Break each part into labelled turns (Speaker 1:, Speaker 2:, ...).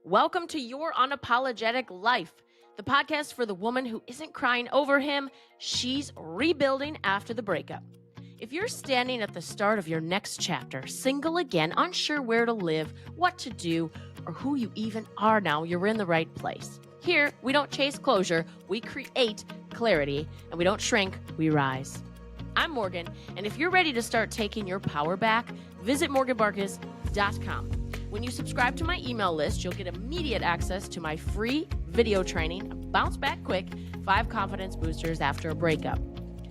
Speaker 1: Welcome to Your Unapologetic Life, the podcast for the woman who isn't crying over him, she's rebuilding after the breakup. If you're standing at the start of your next chapter, single again, unsure where to live, what to do, or who you even are now, you're in the right place. Here, we don't chase closure, we create clarity, and we don't shrink, we rise. I'm Morgan, and if you're ready to start taking your power back, visit morganbarkis.com. When you subscribe to my email list, you'll get immediate access to my free video training, Bounce Back Quick, 5 confidence boosters after a breakup.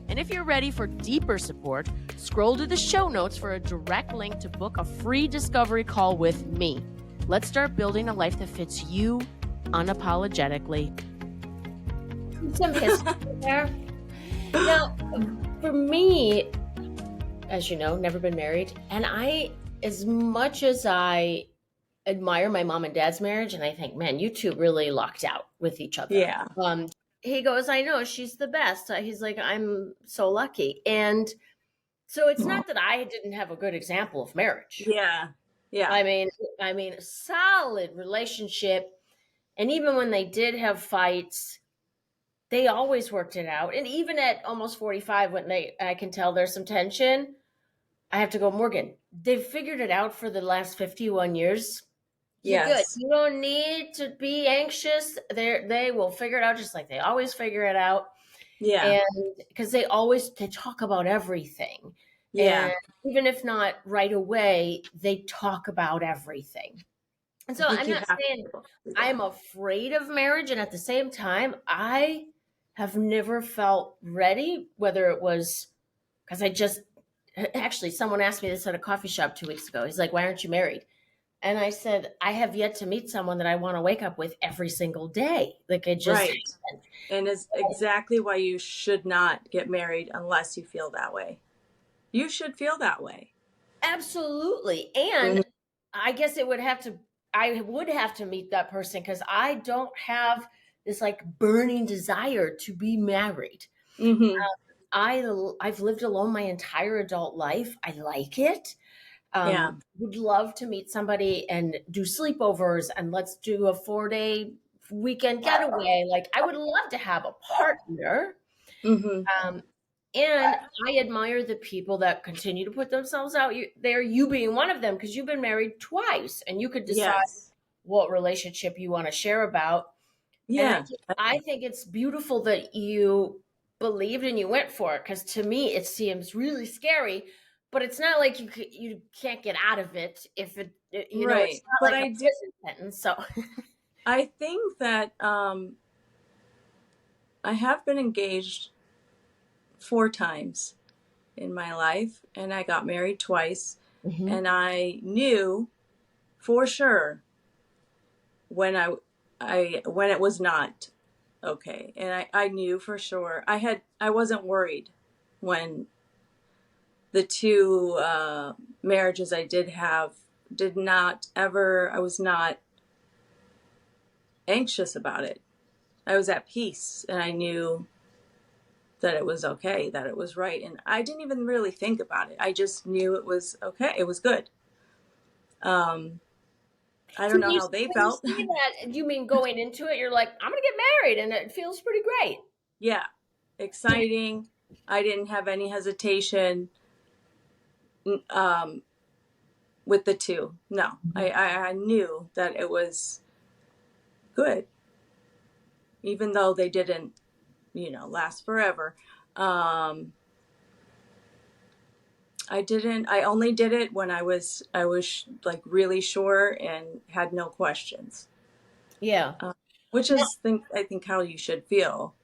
Speaker 1: And if you're ready for deeper support, scroll to the show notes for a direct link to book a free discovery call with me. Let's start building a life that fits you unapologetically.
Speaker 2: Some history there. Now, for me, as you know, never been married, and as much as I admire my mom and dad's marriage, and I think, man, you two really locked out with each other.
Speaker 3: Yeah.
Speaker 2: He goes, I know, she's the best. He's like, I'm so lucky. And so it's not that I didn't have a good example of marriage.
Speaker 3: Yeah.
Speaker 2: I mean, a solid relationship. And even when they did have fights, they always worked it out. And even at almost 45, when I can tell there's some tension, I have to go, Morgan, they've figured it out for the last 51 years. You're good. You don't need to be anxious. They will figure it out just like they always figure it out.
Speaker 3: Yeah.
Speaker 2: And because they talk about everything.
Speaker 3: Yeah.
Speaker 2: And even if not right away, they talk about everything. And so I'm not saying I'm afraid of marriage. And at the same time, I have never felt ready, whether it was because actually, someone asked me this at a coffee shop 2 weeks ago. He's like, why aren't you married? And I said, I have yet to meet someone that I want to wake up with every single day. Like it just
Speaker 3: right. And it's exactly why you should not get married unless you feel that way. You should feel that way.
Speaker 2: Absolutely. And I guess I would have to meet that person because I don't have this like burning desire to be married.
Speaker 3: Mm-hmm.
Speaker 2: I've lived alone my entire adult life. I like it. Would love to meet somebody and do sleepovers and let's do a 4-day weekend getaway. Like I would love to have a partner.
Speaker 3: Mm-hmm.
Speaker 2: And I admire the people that continue to put themselves out there, you being one of them, because you've been married twice and you could decide what relationship you want to share about.
Speaker 3: Yeah.
Speaker 2: And I think it's beautiful that you believed and you went for it, because to me it seems really scary, but it's not like you can't get out of it if it you know it's not
Speaker 3: but
Speaker 2: like a prison sentence. So
Speaker 3: I think that I have been engaged 4 times in my life, and I got married twice. And I knew for sure when it was not okay. And I knew for sure I wasn't worried when the 2 marriages I did have I was not anxious about it. I was at peace and I knew that it was okay, that it was right. And I didn't even really think about it. I just knew it was okay. It was good. I don't know how they felt.
Speaker 2: You see that, you mean going into it, you're like, I'm going to get married and it feels pretty great.
Speaker 3: Yeah. Exciting. I didn't have any hesitation with the 2. No, I knew that it was good, even though they didn't, last forever. I only did it when I was like really sure and had no questions.
Speaker 2: Yeah.
Speaker 3: Which is, I think how you should feel.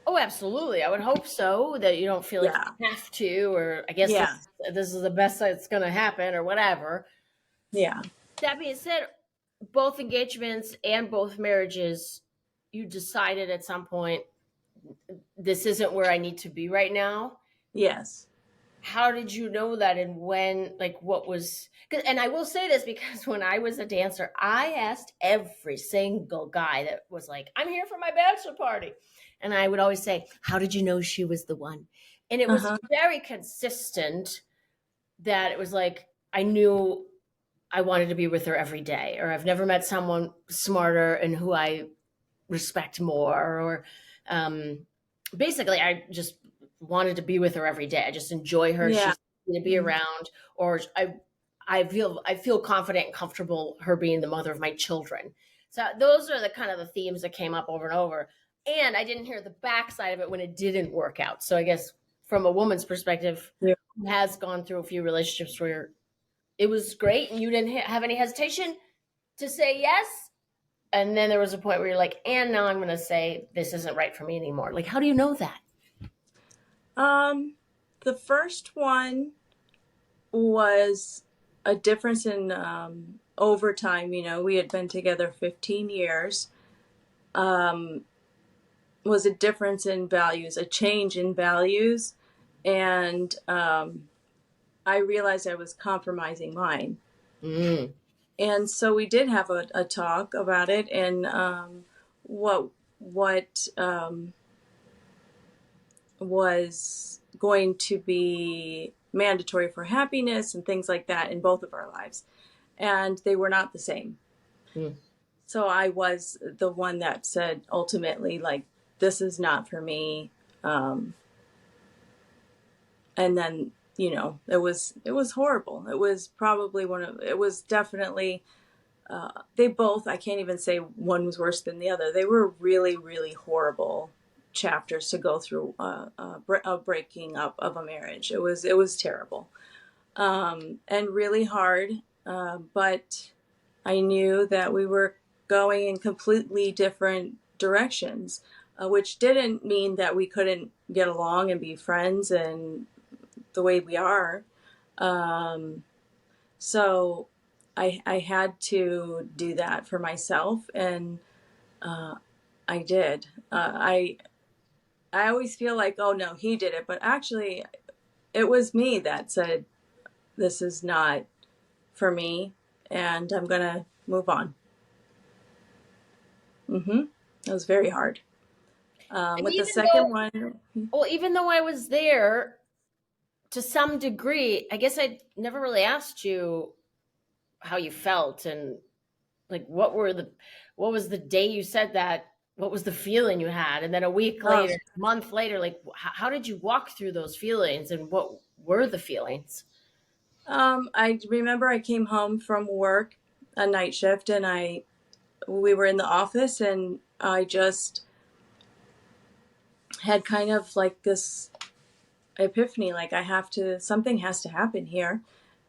Speaker 2: Oh, absolutely. I would hope so, that you don't feel like you have to, or I guess this is the best that's going to happen or whatever.
Speaker 3: Yeah.
Speaker 2: That being said, both engagements and both marriages, you decided at some point, this isn't where I need to be right now.
Speaker 3: Yes.
Speaker 2: How did you know that, and when, like, what was, and I will say this because when I was a dancer, I asked every single guy that was like, I'm here for my bachelor party. And I would always say, how did you know she was the one? And it was very consistent that it was like, I knew I wanted to be with her every day, or I've never met someone smarter and who I respect more, or basically I just wanted to be with her every day. I just enjoy her.
Speaker 3: Yeah.
Speaker 2: She's to be around, or I feel confident and comfortable her being the mother of my children. So those are the kind of the themes that came up over and over. And I didn't hear the backside of it when it didn't work out. So I guess from a woman's perspective,
Speaker 3: Yeah.
Speaker 2: who has gone through a few relationships where it was great and you didn't have any hesitation to say yes, and then there was a point where you're like, and now I'm going to say this isn't right for me anymore. Like, how do you know that?
Speaker 3: The first one was a difference in overtime. You know, we had been together 15 years. Was a difference in values, a change in values, and I realized I was compromising mine. And so we did have a talk about it, and what was going to be mandatory for happiness and things like that in both of our lives, and they were not the same. So I was the one that said ultimately, like, this is not for me. And then, you know, it was horrible. It was probably it was definitely, they both, I can't even say one was worse than the other. They were really, really horrible chapters to go through, a breaking up of a marriage. It was terrible. And really hard. But I knew that we were going in completely different directions, which didn't mean that we couldn't get along and be friends and the way we are. So I had to do that for myself, and I did. I always feel like, oh no, he did it, but actually it was me that said, this is not for me, and I'm gonna move on. It was very hard. With the second one,
Speaker 2: well, even though I was there to some degree, I guess I never really asked you how you felt, and like what was the day you said that, what was the feeling you had, and then a week later, a month later, like how did you walk through those feelings, and what were the feelings?
Speaker 3: I remember I came home from work, a night shift, and we were in the office, and I just had kind of like this epiphany, like something has to happen here.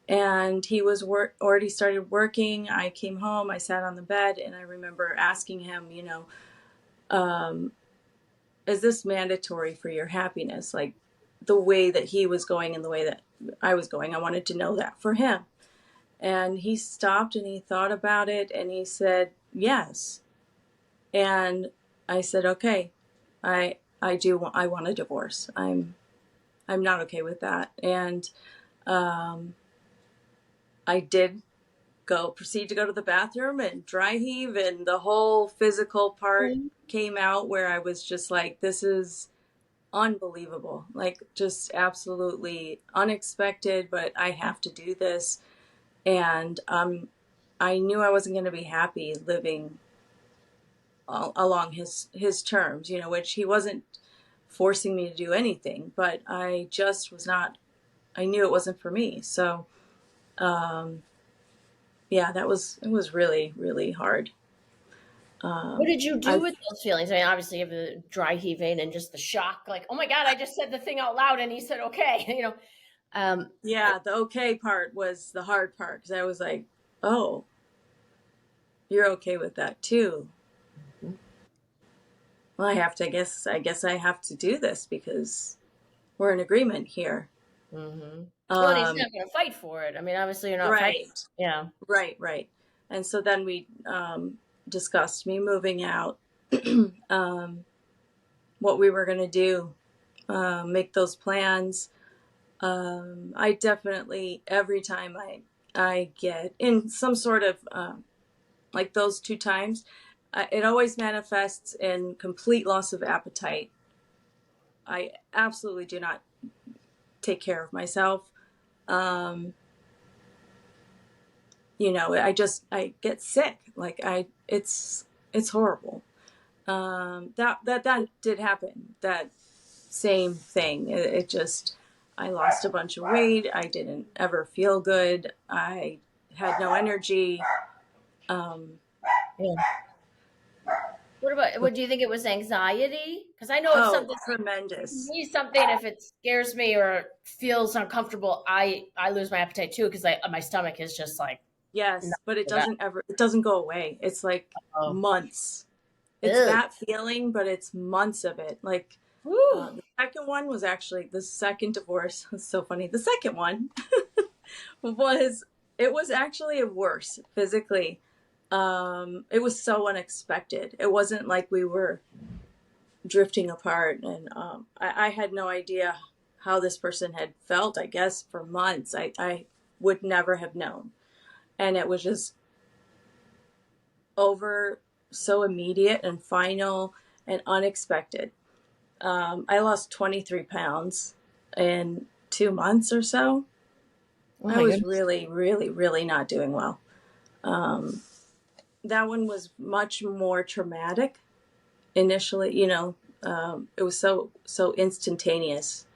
Speaker 3: And he was already started working. I came home, I sat on the bed, and I remember asking him, you know, is this mandatory for your happiness? Like the way that he was going and the way that I was going, I wanted to know that for him. And he stopped and he thought about it and he said, yes. And I said, okay, I want a divorce. I'm not okay with that. And I did proceed to go to the bathroom and dry heave, and the whole physical part came out where I was just like, this is unbelievable, like just absolutely unexpected, but I have to do this. And I knew I wasn't going to be happy living along his terms, you know, which he wasn't forcing me to do anything, but I just was not, I knew it wasn't for me. So yeah, it was really, really hard.
Speaker 2: What did you do with those feelings? I mean, obviously you have the dry heaving and just the shock, like, oh my God, I just said the thing out loud and he said, okay, you know.
Speaker 3: Yeah, the okay part was the hard part, because I was like, oh, you're okay with that too. Well, I guess I have to do this because we're in agreement here.
Speaker 2: Well, and he's not going to fight for it. I mean, obviously you're not fighting. Yeah.
Speaker 3: Right. And so then we discussed me moving out, what we were going to do, make those plans. I definitely, every time I get in some sort of, like those 2 times, it always manifests in complete loss of appetite. I absolutely do not take care of myself. I get sick. Like it's horrible. That did happen. That same thing. It just, I lost a bunch of weight. I didn't ever feel good. I had no energy.
Speaker 2: Yeah. What do you think it was, anxiety? Because I know if something
Speaker 3: Tremendous.
Speaker 2: me something, if it scares me or feels uncomfortable, I lose my appetite too, because my stomach is just like,
Speaker 3: Yes,
Speaker 2: not
Speaker 3: but
Speaker 2: for that.
Speaker 3: it doesn't go away. It's like
Speaker 2: Oh.
Speaker 3: months. It's
Speaker 2: Ugh.
Speaker 3: that feeling, but it's months of it. Like,
Speaker 2: Whew.
Speaker 3: the second one was actually the second divorce. It's so funny. The second one it was actually worse physically. It was so unexpected. It wasn't like we were drifting apart, and I had no idea how this person had felt, I guess, for months. I would never have known. And it was just over, so immediate and final and unexpected. I lost 23 pounds in 2 months or so.
Speaker 2: Oh
Speaker 3: I
Speaker 2: my
Speaker 3: was
Speaker 2: goodness.
Speaker 3: really, really, really not doing well. That one was much more traumatic initially. It was so instantaneous.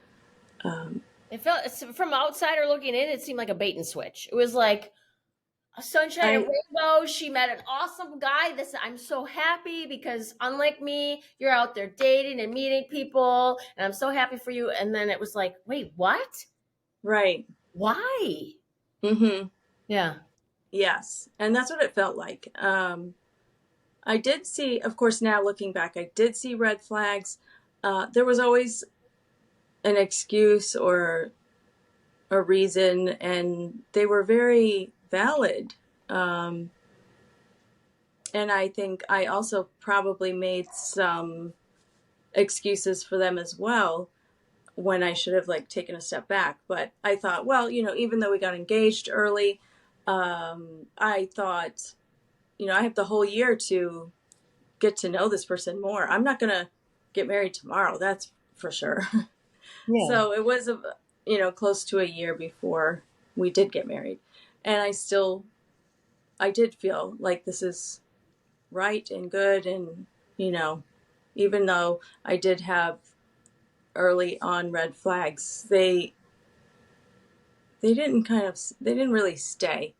Speaker 2: It felt, from outsider looking in, it seemed like a bait and switch. It was like a sunshine and
Speaker 3: I
Speaker 2: rainbow. She met an awesome guy. I'm so happy because, unlike me, you're out there dating and meeting people, and I'm so happy for you. And then it was like, wait, what?
Speaker 3: Right.
Speaker 2: Why?
Speaker 3: Mm-hmm.
Speaker 2: Yeah.
Speaker 3: Yes, and that's what it felt like. I did see, of course, now looking back, I did see red flags. There was always an excuse or a reason, and they were very valid. And I think I also probably made some excuses for them as well, when I should have like taken a step back. But I thought, well, even though we got engaged early, I thought, I have the whole year to get to know this person more. I'm not going to get married tomorrow. That's for sure.
Speaker 2: Yeah.
Speaker 3: So it was, close to a year before we did get married. And I did feel like this is right and good. And, even though I did have early on red flags, they didn't really stay.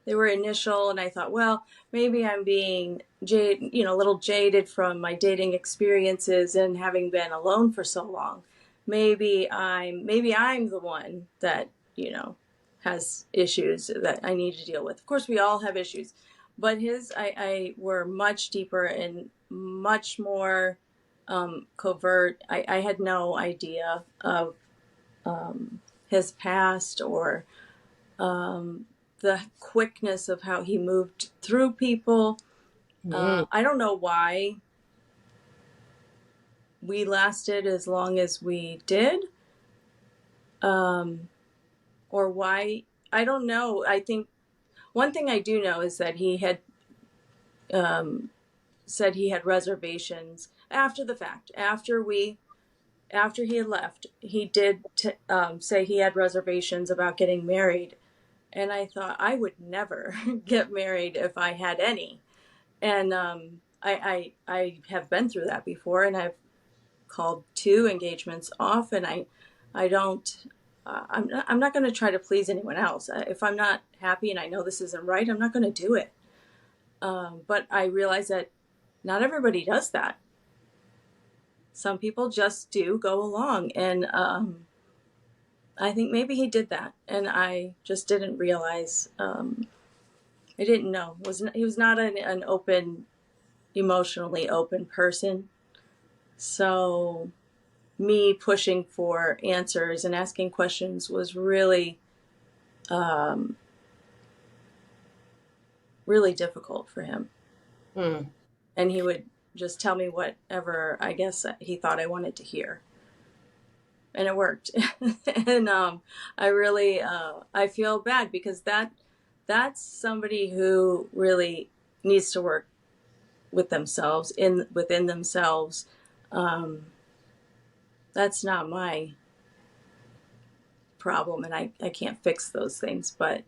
Speaker 3: They were initial, and I thought, well, maybe I'm being a little jaded from my dating experiences and having been alone for so long. Maybe I'm the one that, has issues that I need to deal with. Of course, we all have issues, but I were much deeper and much more covert. I had no idea of his past, or the quickness of how he moved through people. I don't know why we lasted as long as we did, or why, I don't know. I think one thing I do know is that he had said he had reservations after the fact. After he had left, he did say he had reservations about getting married. And I thought, I would never get married if I had any. And I have been through that before, and I've called 2 engagements off, and I don't. I'm not going to try to please anyone else. If I'm not happy and I know this isn't right, I'm not going to do it. But I realize that not everybody does that. Some people just do go along, and I think maybe he did that, and I just didn't realize. I didn't know. He was not an open, emotionally open person. So me pushing for answers and asking questions was really, really difficult for him. And he would just tell me whatever, I guess, he thought I wanted to hear. And it worked. And I really, I feel bad, because that's somebody who really needs to work with themselves, within themselves. That's not my problem, and I can't fix those things. But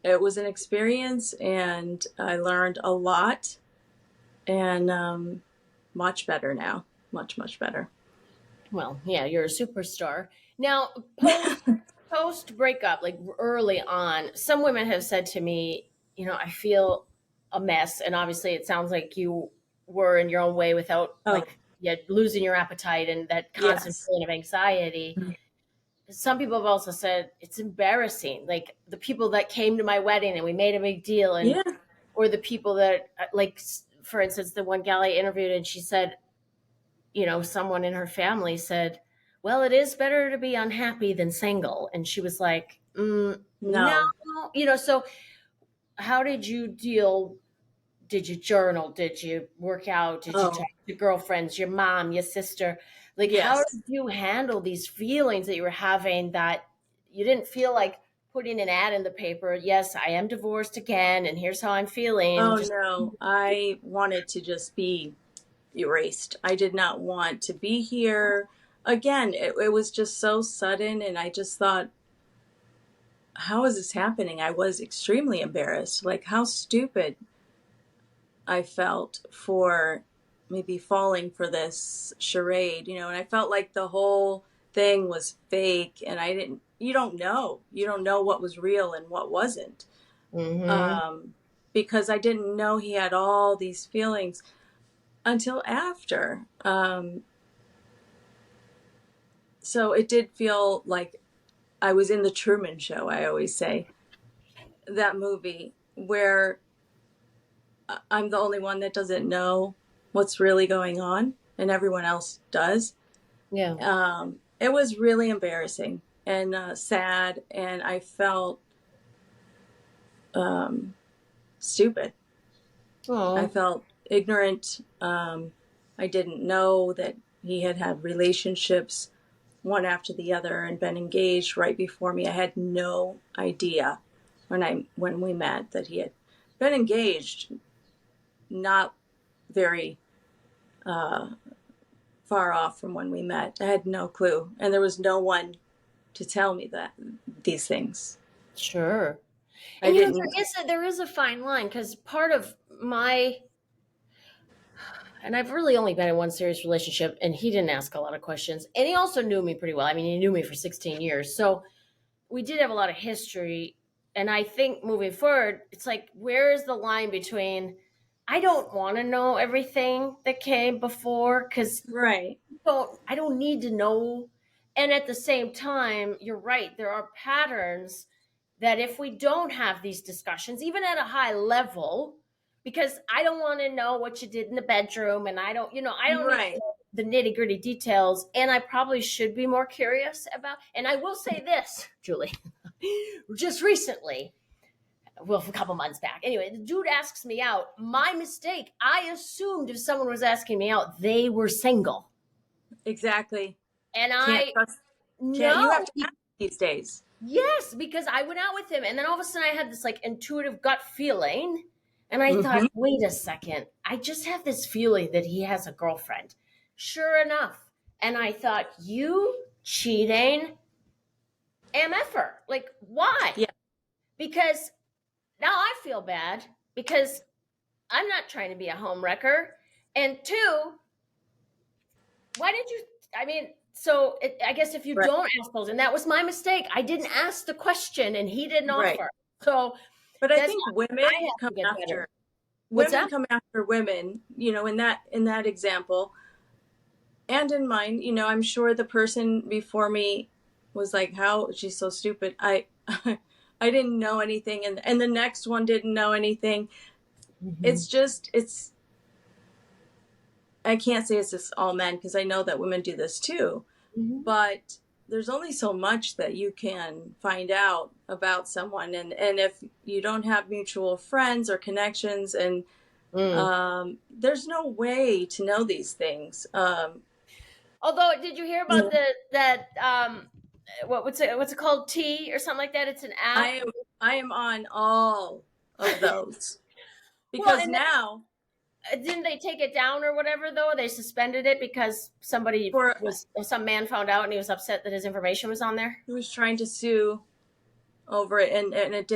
Speaker 3: it was an experience, and I learned a lot, and much better now. Much better.
Speaker 2: Well, yeah, you're a superstar. Now, post breakup, like early on, some women have said to me, I feel a mess, and obviously it sounds like you were in your own way without
Speaker 3: Oh,
Speaker 2: like losing your appetite and that constant
Speaker 3: yes.
Speaker 2: feeling of anxiety. Some people have also said it's embarrassing, like the people that came to my wedding and we made a big deal, and
Speaker 3: Yeah.
Speaker 2: or the people that, like, for instance, the one gal I interviewed, and she said, someone in her family said, well, it is better to be unhappy than single. And she was like, no,
Speaker 3: No.
Speaker 2: So how did you deal? Did you journal? Did you work out? Did you talk
Speaker 3: Oh,
Speaker 2: to girlfriends, your mom, your sister? Like, how
Speaker 3: yes.
Speaker 2: did you handle these feelings that you were having, that you didn't feel like putting an ad in the paper? Yes, I am divorced again, and here's how I'm feeling.
Speaker 3: Oh,
Speaker 2: Just
Speaker 3: no. I wanted to just be erased. I did not want to be here. Again, it was just so sudden, and I just thought, how is this happening? I was extremely embarrassed. Like, how stupid I felt for maybe falling for this charade, and I felt like the whole thing was fake, and you don't know. You don't know what was real and what wasn't.
Speaker 2: mm-hmm.
Speaker 3: Because I didn't know he had all these feelings until after. So it did feel like I was in the Truman Show, I always say, that movie where I'm the only one that doesn't know what's really going on and everyone else does.
Speaker 2: Yeah.
Speaker 3: It was really embarrassing and sad, and I felt stupid. I
Speaker 2: Oh.
Speaker 3: felt ignorant. I didn't know that he had had relationships one after the other and been engaged right before me. I had no idea when we met that he had been engaged not very far off from when we met. I had no clue, and there was no one to tell me these things.
Speaker 2: Sure.
Speaker 3: I
Speaker 2: And
Speaker 3: didn't.
Speaker 2: there is a fine line, because part of my, and I've really only been in one serious relationship, and he didn't ask a lot of questions, and he also knew me pretty well. I mean, he knew me for 16 years, so we did have a lot of history. And I think moving forward, it's like, where is the line between, I don't want to know everything that came before, because
Speaker 3: Right.
Speaker 2: I don't need to know. And at the same time, you're right, there are patterns that if we don't have these discussions, even at a high level, because I don't want to know what you did in the bedroom, and I don't need to
Speaker 3: Right.
Speaker 2: know the nitty-gritty details, and I probably should be more curious about. And I will say this, Julie, just recently, well, a couple months back. Anyway, the dude asks me out. My mistake. I assumed if someone was asking me out, they were single.
Speaker 3: Exactly.
Speaker 2: And
Speaker 3: Can't
Speaker 2: I
Speaker 3: trust. Can't. You have
Speaker 2: no,
Speaker 3: to ask these days.
Speaker 2: yes, because I went out with him, and then all of a sudden I had this like intuitive gut feeling, and I thought,
Speaker 3: Mm-hmm.
Speaker 2: wait a second, I just have this feeling that he has a girlfriend. Sure enough, and I thought, you cheating mf'er, like, why?
Speaker 3: Yeah.
Speaker 2: Because now I feel bad, because I'm not trying to be a home wrecker, and two, why did you? I mean, I guess if you
Speaker 3: Right.
Speaker 2: don't ask those, and that was my mistake, I didn't ask the question, and he didn't
Speaker 3: Right.
Speaker 2: offer. So
Speaker 3: But I
Speaker 2: that's
Speaker 3: think
Speaker 2: what I have
Speaker 3: come
Speaker 2: to get better.
Speaker 3: after
Speaker 2: What's
Speaker 3: women
Speaker 2: that?
Speaker 3: come after women. In that example, and in mine. I'm sure the person before me was like, "How she's so stupid." I didn't know anything, and the next one didn't know anything.
Speaker 2: Mm-hmm.
Speaker 3: It's I can't say it's just all men, because I know that women do this too,
Speaker 2: Mm-hmm.
Speaker 3: but there's only so much that you can find out about someone, and if you don't have mutual friends or connections, and
Speaker 2: Mm.
Speaker 3: there's no way to know these things.
Speaker 2: Although, did you hear about
Speaker 3: Yeah.
Speaker 2: what's it called, T or something like that? It's an app.
Speaker 3: I am on all of those,
Speaker 2: Well,
Speaker 3: because
Speaker 2: and
Speaker 3: now
Speaker 2: didn't they take it down or whatever, though? They suspended it because
Speaker 3: for
Speaker 2: some man found out, and he was upset that his information was on there.
Speaker 3: he was trying to sue over it, and it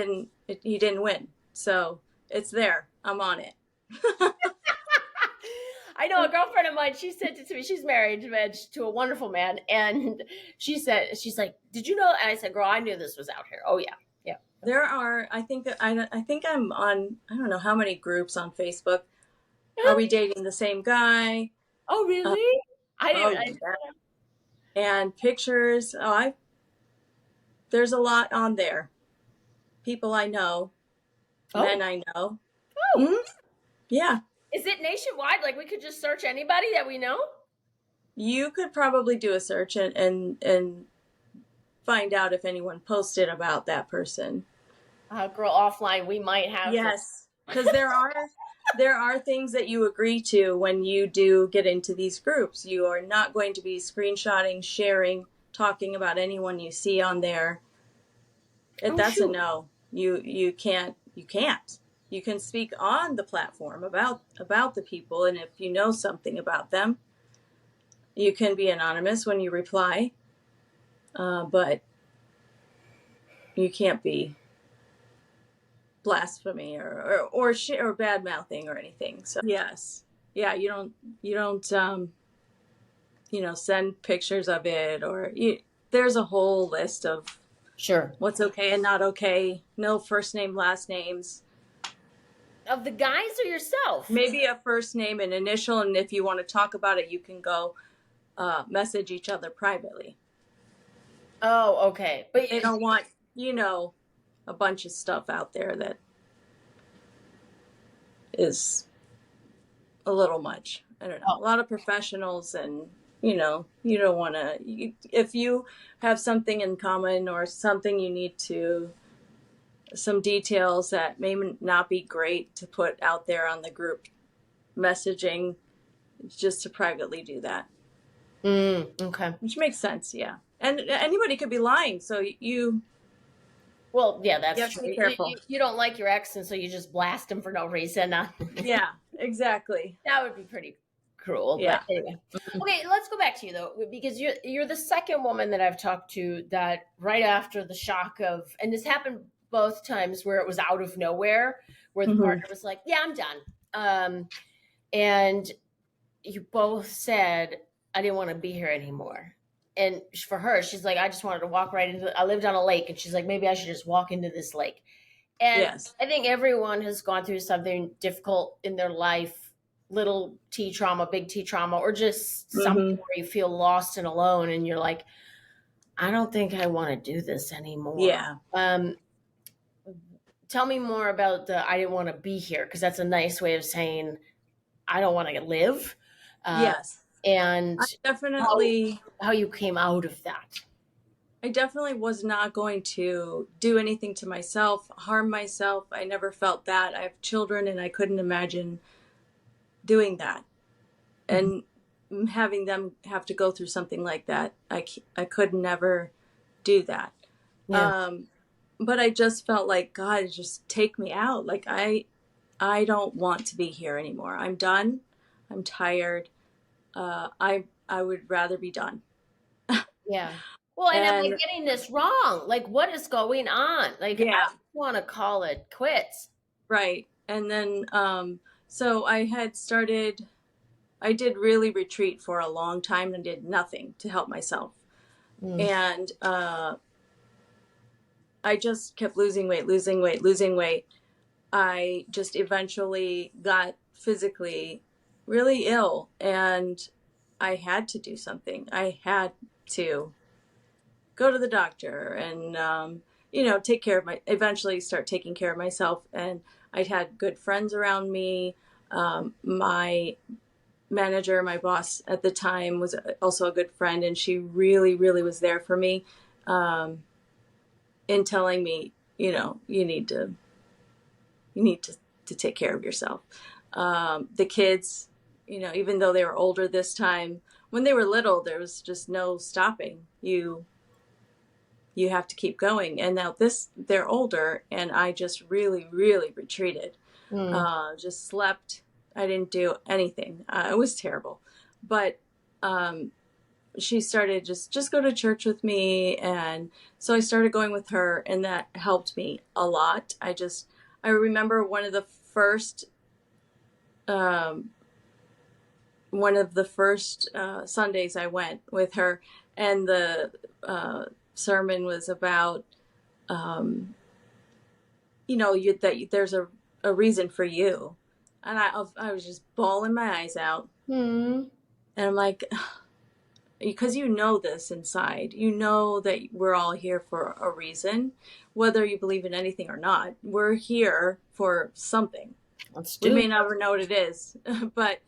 Speaker 3: he didn't win. So it's there. I'm on it.
Speaker 2: I know a girlfriend of mine, she said it to me, she's married to a wonderful man. And she's like, did you know? And I said, girl, I knew this was out here. Oh yeah. Yeah.
Speaker 3: There are, I think I'm on, I don't know how many groups on Facebook. Are we dating the same guy?
Speaker 2: Oh, really? I didn't.
Speaker 3: And pictures. There's a lot on there. People I know, men I know.
Speaker 2: Oh.
Speaker 3: Mm-hmm. Yeah.
Speaker 2: Is it nationwide? Like we could just search anybody that we know?
Speaker 3: You could probably do a search and find out if anyone posted about that person.
Speaker 2: Girl, offline, we might have.
Speaker 3: Yes, because there are things that you agree to when you do get into these groups. You are not going to be screenshotting, sharing, talking about anyone you see on there. That's a no. You can't. You can speak on the platform about the people, and if you know something about them, you can be anonymous when you reply. But you can't be blasphemy or bad mouthing or anything. So yes, yeah, you don't send pictures of it, or there's a whole list of what's okay and not okay. No first name, last names
Speaker 2: of the guys or yourself.
Speaker 3: Maybe a first name and initial, and if you want to talk about it, you can go message each other privately.
Speaker 2: Oh, okay.
Speaker 3: But they don't want a bunch of stuff out there that is a little much. I don't know. A lot of professionals, and you don't want to. If you have something in common or something you need to, some details that may not be great to put out there on the group messaging, just to privately do that.
Speaker 2: Okay.
Speaker 3: Which makes sense, yeah. And anybody could be lying, so you.
Speaker 2: Well, yeah, that's
Speaker 3: true. Be careful.
Speaker 2: You don't like your ex, and so you just blast him for no reason.
Speaker 3: Yeah, exactly.
Speaker 2: That would be pretty cruel.
Speaker 3: Yeah.
Speaker 2: But anyway. Okay, let's go back to you though, because you're the second woman that I've talked to that right after the shock of, and this happened both times where it was out of nowhere, where the partner was like, "Yeah, I'm done," and you both said, "I didn't want to be here anymore." And for her, she's like, I just wanted to walk right into I lived on a lake, and she's like, maybe I should just walk into this lake. And yes. I think everyone has gone through something difficult in their life, little T trauma, big T trauma, or just something where you feel lost and alone, and you're like, I don't think I want to do this anymore.
Speaker 3: Yeah.
Speaker 2: Tell me more about I didn't want to be here, because that's a nice way of saying I don't want to live.
Speaker 3: Yes.
Speaker 2: And
Speaker 3: I definitely
Speaker 2: how you came out of that.
Speaker 3: I definitely was not going to do anything to myself, harm myself. I never felt that. I have children, and I couldn't imagine doing that. And having them have to go through something like that, I could never do that. Yeah. But I just felt like, God, just take me out. Like I don't want to be here anymore. I'm done. I'm tired. I would rather be done.
Speaker 2: Yeah. Well, and am I getting this wrong? Like, what is going on? Like, yeah. I want to call it quits.
Speaker 3: Right. And then, so I did really retreat for a long time and did nothing to help myself. And, I just kept losing weight. I just eventually got physically really ill, and I had to do something. I had to go to the doctor and, eventually start taking care of myself. And I'd had good friends around me. My manager, my boss at the time, was also a good friend, and she really, really was there for me, in telling me, you need to take care of yourself. The kids, even though they were older this time, when they were little, there was just no stopping. You have to keep going. And now they're older, and I just really, really retreated. Just slept. I didn't do anything. It was terrible. But she started just go to church with me, and so I started going with her, and that helped me a lot. I remember um, one of the first Sundays I went with her, and the sermon was about there's a reason for you, and I was just bawling my eyes out, and I'm like, because you know this inside, you know that we're all here for a reason, whether you believe in anything or not. We're here for something. We may never know what it is, but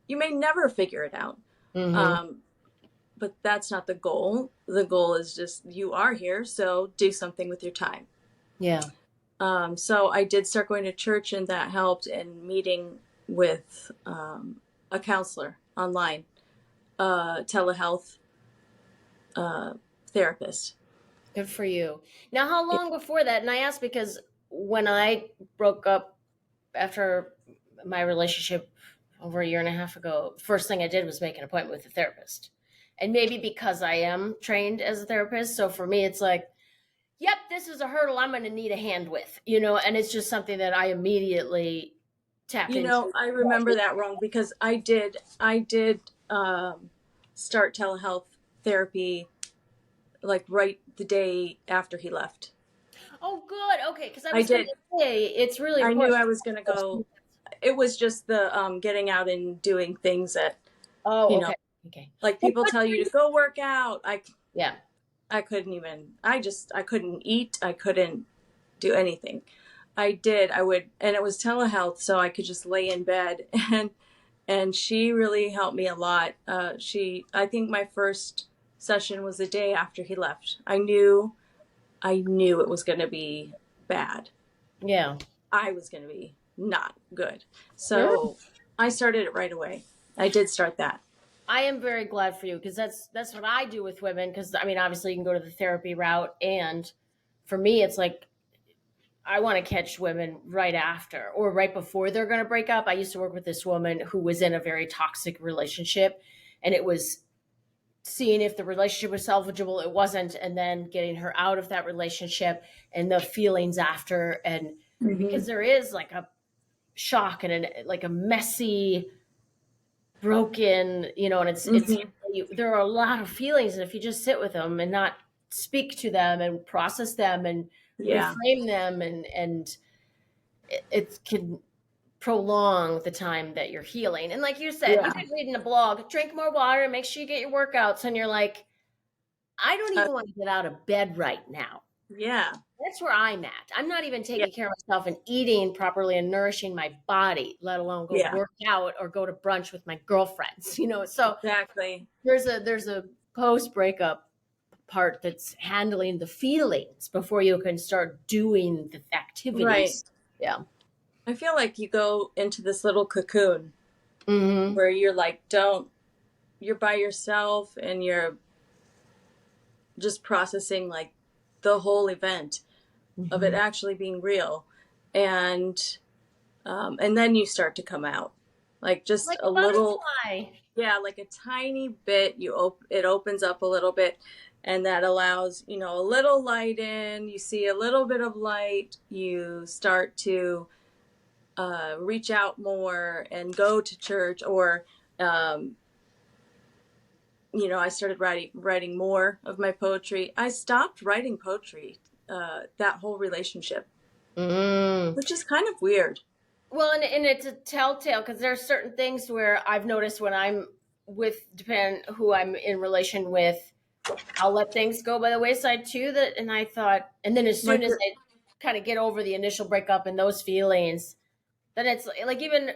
Speaker 3: you may never figure it out. But that's not the goal. The goal is just, you are here, so do something with your time.
Speaker 2: Yeah.
Speaker 3: So I did start going to church, and that helped, and meeting with a counselor online, telehealth therapist.
Speaker 2: Good for you. Now, how long before that? And I asked because when I broke up after my relationship over a year and a half ago, first thing I did was make an appointment with a therapist. And maybe because I am trained as a therapist, so for me, it's like, yep, this is a hurdle I'm going to need a hand with, and it's just something that I immediately tap into.
Speaker 3: I remember that wrong, because I did start telehealth therapy like right the day after he left.
Speaker 2: Oh, good. Okay, because I was going to say, it's really
Speaker 3: I
Speaker 2: important.
Speaker 3: knew I was going to go. It was just the getting out and doing things that,
Speaker 2: okay.
Speaker 3: Like people tell you to go work out. I couldn't even, I couldn't eat. I couldn't do anything. I would, and it was telehealth, so I could just lay in bed, and she really helped me a lot. I think my first session was the day after he left. I knew it was going to be bad.
Speaker 2: Yeah.
Speaker 3: I was going to be not good. So I started it right away. I did start that.
Speaker 2: I am very glad for you, because that's what I do with women. Because I mean, obviously, you can go to the therapy route, and for me, it's like I want to catch women right after or right before they're going to break up. I used to work with this woman who was in a very toxic relationship, and it was seeing if the relationship was salvageable. It wasn't, and then getting her out of that relationship and the feelings after, and because there is like a shock and like a messy, broken, and it's there are a lot of feelings, and if you just sit with them and not speak to them and process them and reframe them, and it can prolong the time that you're healing. And like you said, you could read in a blog, drink more water, make sure you get your workouts, and you're like, I don't even want to get out of bed right now.
Speaker 3: Yeah.
Speaker 2: That's where I'm at. I'm not even taking care of myself and eating properly and nourishing my body, let alone go work out or go to brunch with my girlfriends, so
Speaker 3: exactly.
Speaker 2: There's a post breakup part that's handling the feelings before you can start doing the activities.
Speaker 3: Right.
Speaker 2: Yeah.
Speaker 3: I feel like you go into this little cocoon where you're like, you're by yourself, and you're just processing like the whole event of it actually being real. And then you start to come out, like just like a little, like a tiny bit, it opens up a little bit, and that allows, a little light in, you see a little bit of light, you start to reach out more and go to church, or I started writing more of my poetry. I stopped writing poetry that whole relationship, which is kind of weird.
Speaker 2: Well, and it's a telltale, because there are certain things where I've noticed when I'm depending who I'm in relation with, I'll let things go by the wayside too. And I thought, and then as soon as I kind of get over the initial breakup and those feelings, then it's like even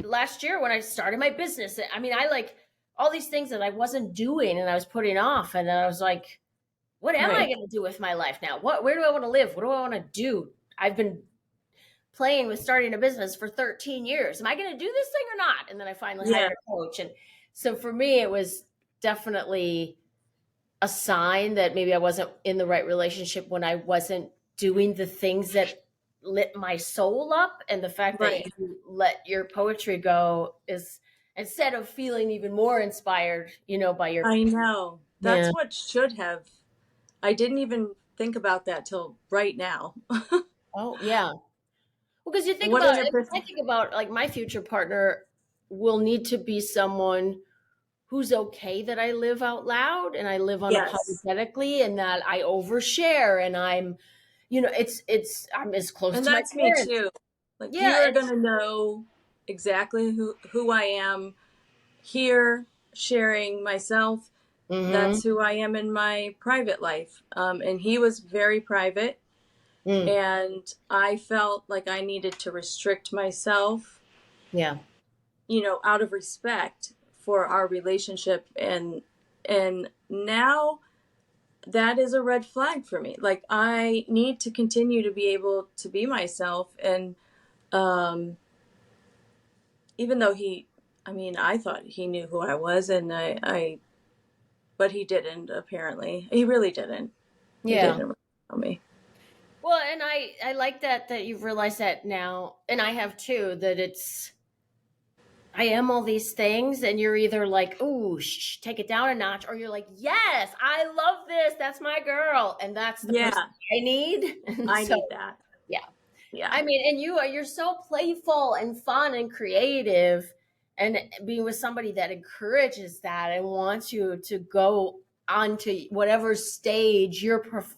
Speaker 2: last year when I started my business, I mean, I like all these things that I wasn't doing and I was putting off. And then I was like, what am I going to do with my life now? Where do I want to live? What do I want to do? I've been playing with starting a business for 13 years. Am I going to do this thing or not? And then I finally hired a coach. And so for me, it was definitely a sign that maybe I wasn't in the right relationship when I wasn't doing the things that lit my soul up. And the fact that you let your poetry go is, instead of feeling even more inspired, by your.
Speaker 3: I know. That's
Speaker 2: Yeah.
Speaker 3: what should have. I didn't even think about that till right now.
Speaker 2: Oh, yeah. Well, because you think
Speaker 3: What
Speaker 2: about,
Speaker 3: an
Speaker 2: I
Speaker 3: epiphany.
Speaker 2: think about like my future partner will need to be someone who's okay that I live out loud and I live
Speaker 3: Yes.
Speaker 2: unapologetically and that I overshare and I'm as close
Speaker 3: And
Speaker 2: to my
Speaker 3: that's me
Speaker 2: parents.
Speaker 3: too. Like
Speaker 2: Yeah.
Speaker 3: you're going to know exactly who I am here, sharing myself.
Speaker 2: Mm-hmm.
Speaker 3: That's who I am in my private life. And he was very private.
Speaker 2: Mm.
Speaker 3: And I felt like I needed to restrict myself,
Speaker 2: Yeah.
Speaker 3: out of respect for our relationship. And now that is a red flag for me. Like I need to continue to be able to be myself. And even though I thought he knew who I was, and but he didn't, apparently. He really didn't. He
Speaker 2: Yeah.
Speaker 3: didn't really know me.
Speaker 2: Well, and I like that you've realized that now, and I have too, that I am all these things, and you're either like, "Ooh, take it down a notch," or you're like, "Yes, I love this. That's my girl, and that's the person
Speaker 3: Yeah,
Speaker 2: I need." And
Speaker 3: I
Speaker 2: so,
Speaker 3: need that.
Speaker 2: yeah,
Speaker 3: Yeah.
Speaker 2: I mean, and you're so playful and fun and creative, and being with somebody that encourages that and wants you to go on to whatever stage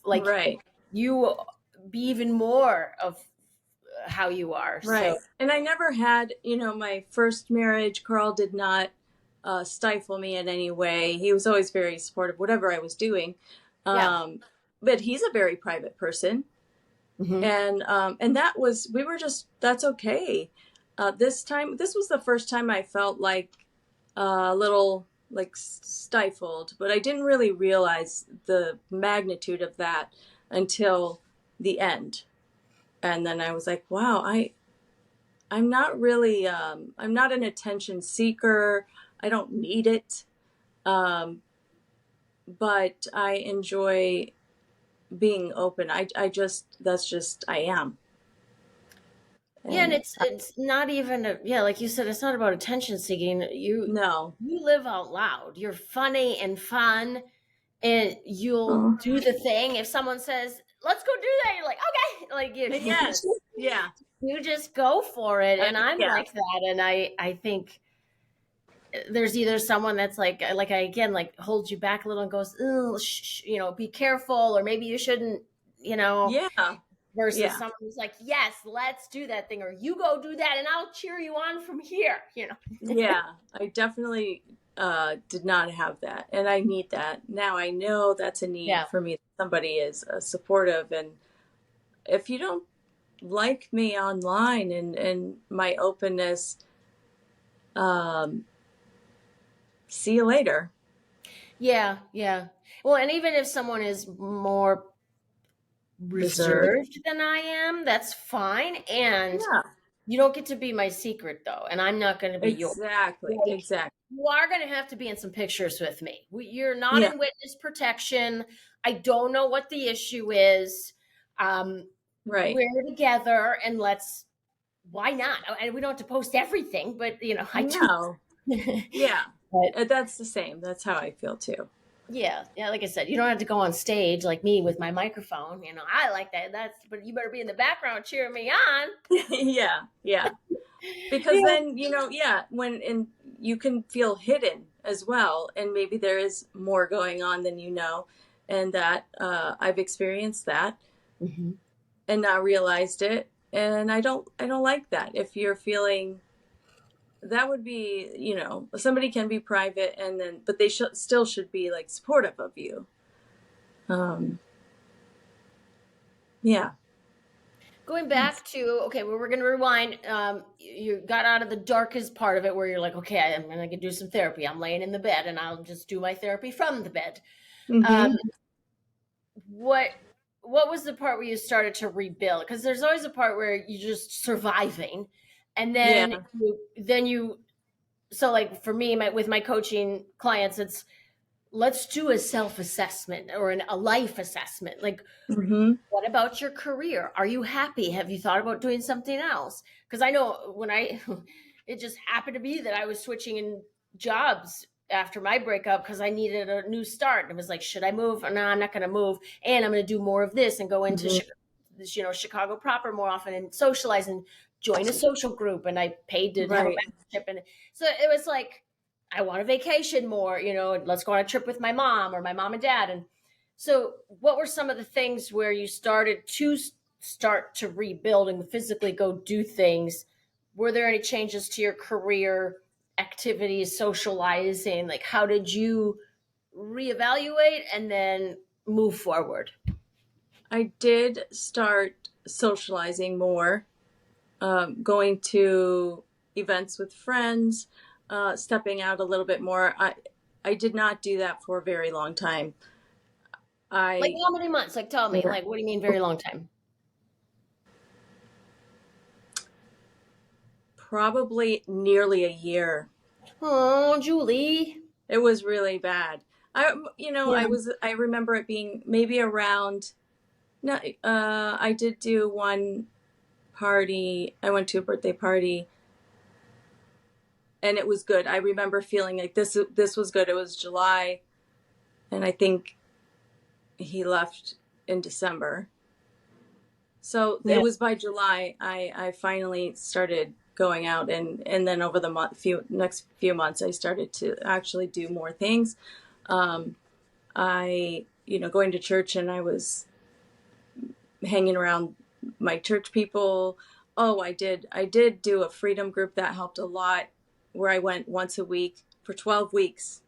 Speaker 2: like
Speaker 3: Right.
Speaker 2: you be even more of how you are. So,
Speaker 3: Right. And I never had, my first marriage, Carl did not stifle me in any way. He was always very supportive, whatever I was doing.
Speaker 2: yeah.
Speaker 3: But he's a very private person.
Speaker 2: Mm-hmm.
Speaker 3: And that's okay. This was the first time I felt like a little like stifled, but I didn't really realize the magnitude of that until the end. And then I was like, wow, I'm not really, I'm not an attention seeker. I don't need it. Um, but I enjoy being open. I am.
Speaker 2: Yeah, and
Speaker 3: And
Speaker 2: it's not even like you said, it's not about attention seeking.
Speaker 3: no.
Speaker 2: You live out loud. You're funny and fun, and you'll
Speaker 3: Oh,
Speaker 2: do the thing. If someone says, "Let's go do that," you're like, "Okay," like
Speaker 3: yes. Yeah.
Speaker 2: you just go for it. And I'm
Speaker 3: Yeah.
Speaker 2: like that, and I think there's either someone that's like I again like holds you back a little and goes, "Oh, be careful," or maybe you shouldn't,
Speaker 3: Yeah.
Speaker 2: versus
Speaker 3: Yeah.
Speaker 2: someone who's like, "Yes, let's do that thing," or "You go do that and I'll cheer you on from here."
Speaker 3: Yeah. I definitely did not have that. And I need that. Now I know that's a need
Speaker 2: Yeah.
Speaker 3: for me. Somebody is supportive. And if you don't like me online and my openness, see you later.
Speaker 2: Yeah, yeah. Well, and even if someone is more
Speaker 3: Reserved.
Speaker 2: reserved than I am, that's fine. And
Speaker 3: Yeah.
Speaker 2: you don't get to be my secret though, and I'm not going to be yours.
Speaker 3: Exactly.
Speaker 2: Like,
Speaker 3: Exactly.
Speaker 2: you are going to have to be in some pictures with me. You're not
Speaker 3: Yeah.
Speaker 2: in witness protection. I don't know what the issue is.
Speaker 3: Right.
Speaker 2: We're together, and why not? And we don't have to post everything, but I do.
Speaker 3: No. Yeah.
Speaker 2: But
Speaker 3: That's the same. That's how I feel too.
Speaker 2: yeah, like I said, you don't have to go on stage like me with my microphone. I like that. But you better be in the background cheering me on.
Speaker 3: Yeah. Yeah. Because then, when you can feel hidden as well. And maybe there is more going on than you know. And that I've experienced that
Speaker 2: Mm-hmm.
Speaker 3: and not realized it. And I don't like that. If you're feeling that would be, somebody can be private but they still should be like supportive of you. Yeah.
Speaker 2: Going back to we're going to rewind. You got out of the darkest part of it where you're like, okay, I'm going to do some therapy. I'm laying in the bed, and I'll just do my therapy from the bed.
Speaker 3: Mm-hmm.
Speaker 2: What was the part where you started to rebuild? Because there's always a part where you're just surviving, and then you. So, like for me, with my coaching clients, it's let's do a self-assessment or a life assessment. Like,
Speaker 3: Mm-hmm.
Speaker 2: what about your career? Are you happy? Have you thought about doing something else? Because I know It just happened to be that I was switching in jobs after my breakup because I needed a new start. And it was like, should I move? No, I'm not going to move. And I'm going to do more of this and go into Chicago proper more often and socialize and join a social group. And I paid to have a membership. And so it was like, I want a vacation more, let's go on a trip with my mom or my mom and dad. And so what were some of the things where you started to rebuild and physically go do things? Were there any changes to your career activities, socializing? Like, how did you reevaluate and then move forward?
Speaker 3: I did start socializing more, going to events with friends, stepping out a little bit more. I did not do that for a very long time.
Speaker 2: Like how many months? Like, tell me, like, what do you mean very long time?
Speaker 3: Probably nearly a year.
Speaker 2: Oh, Julie.
Speaker 3: It was really bad. I remember it being maybe around, no, I did do one party. I went to a birthday party and it was good. I remember feeling like this was good. It was July and I think he left in December. So it was by July I finally started going out, and then over the next few months I started to actually do more things. I going to church, and I was hanging around my church people. Oh, I did do a freedom group that helped a lot, where I went once a week for 12 weeks.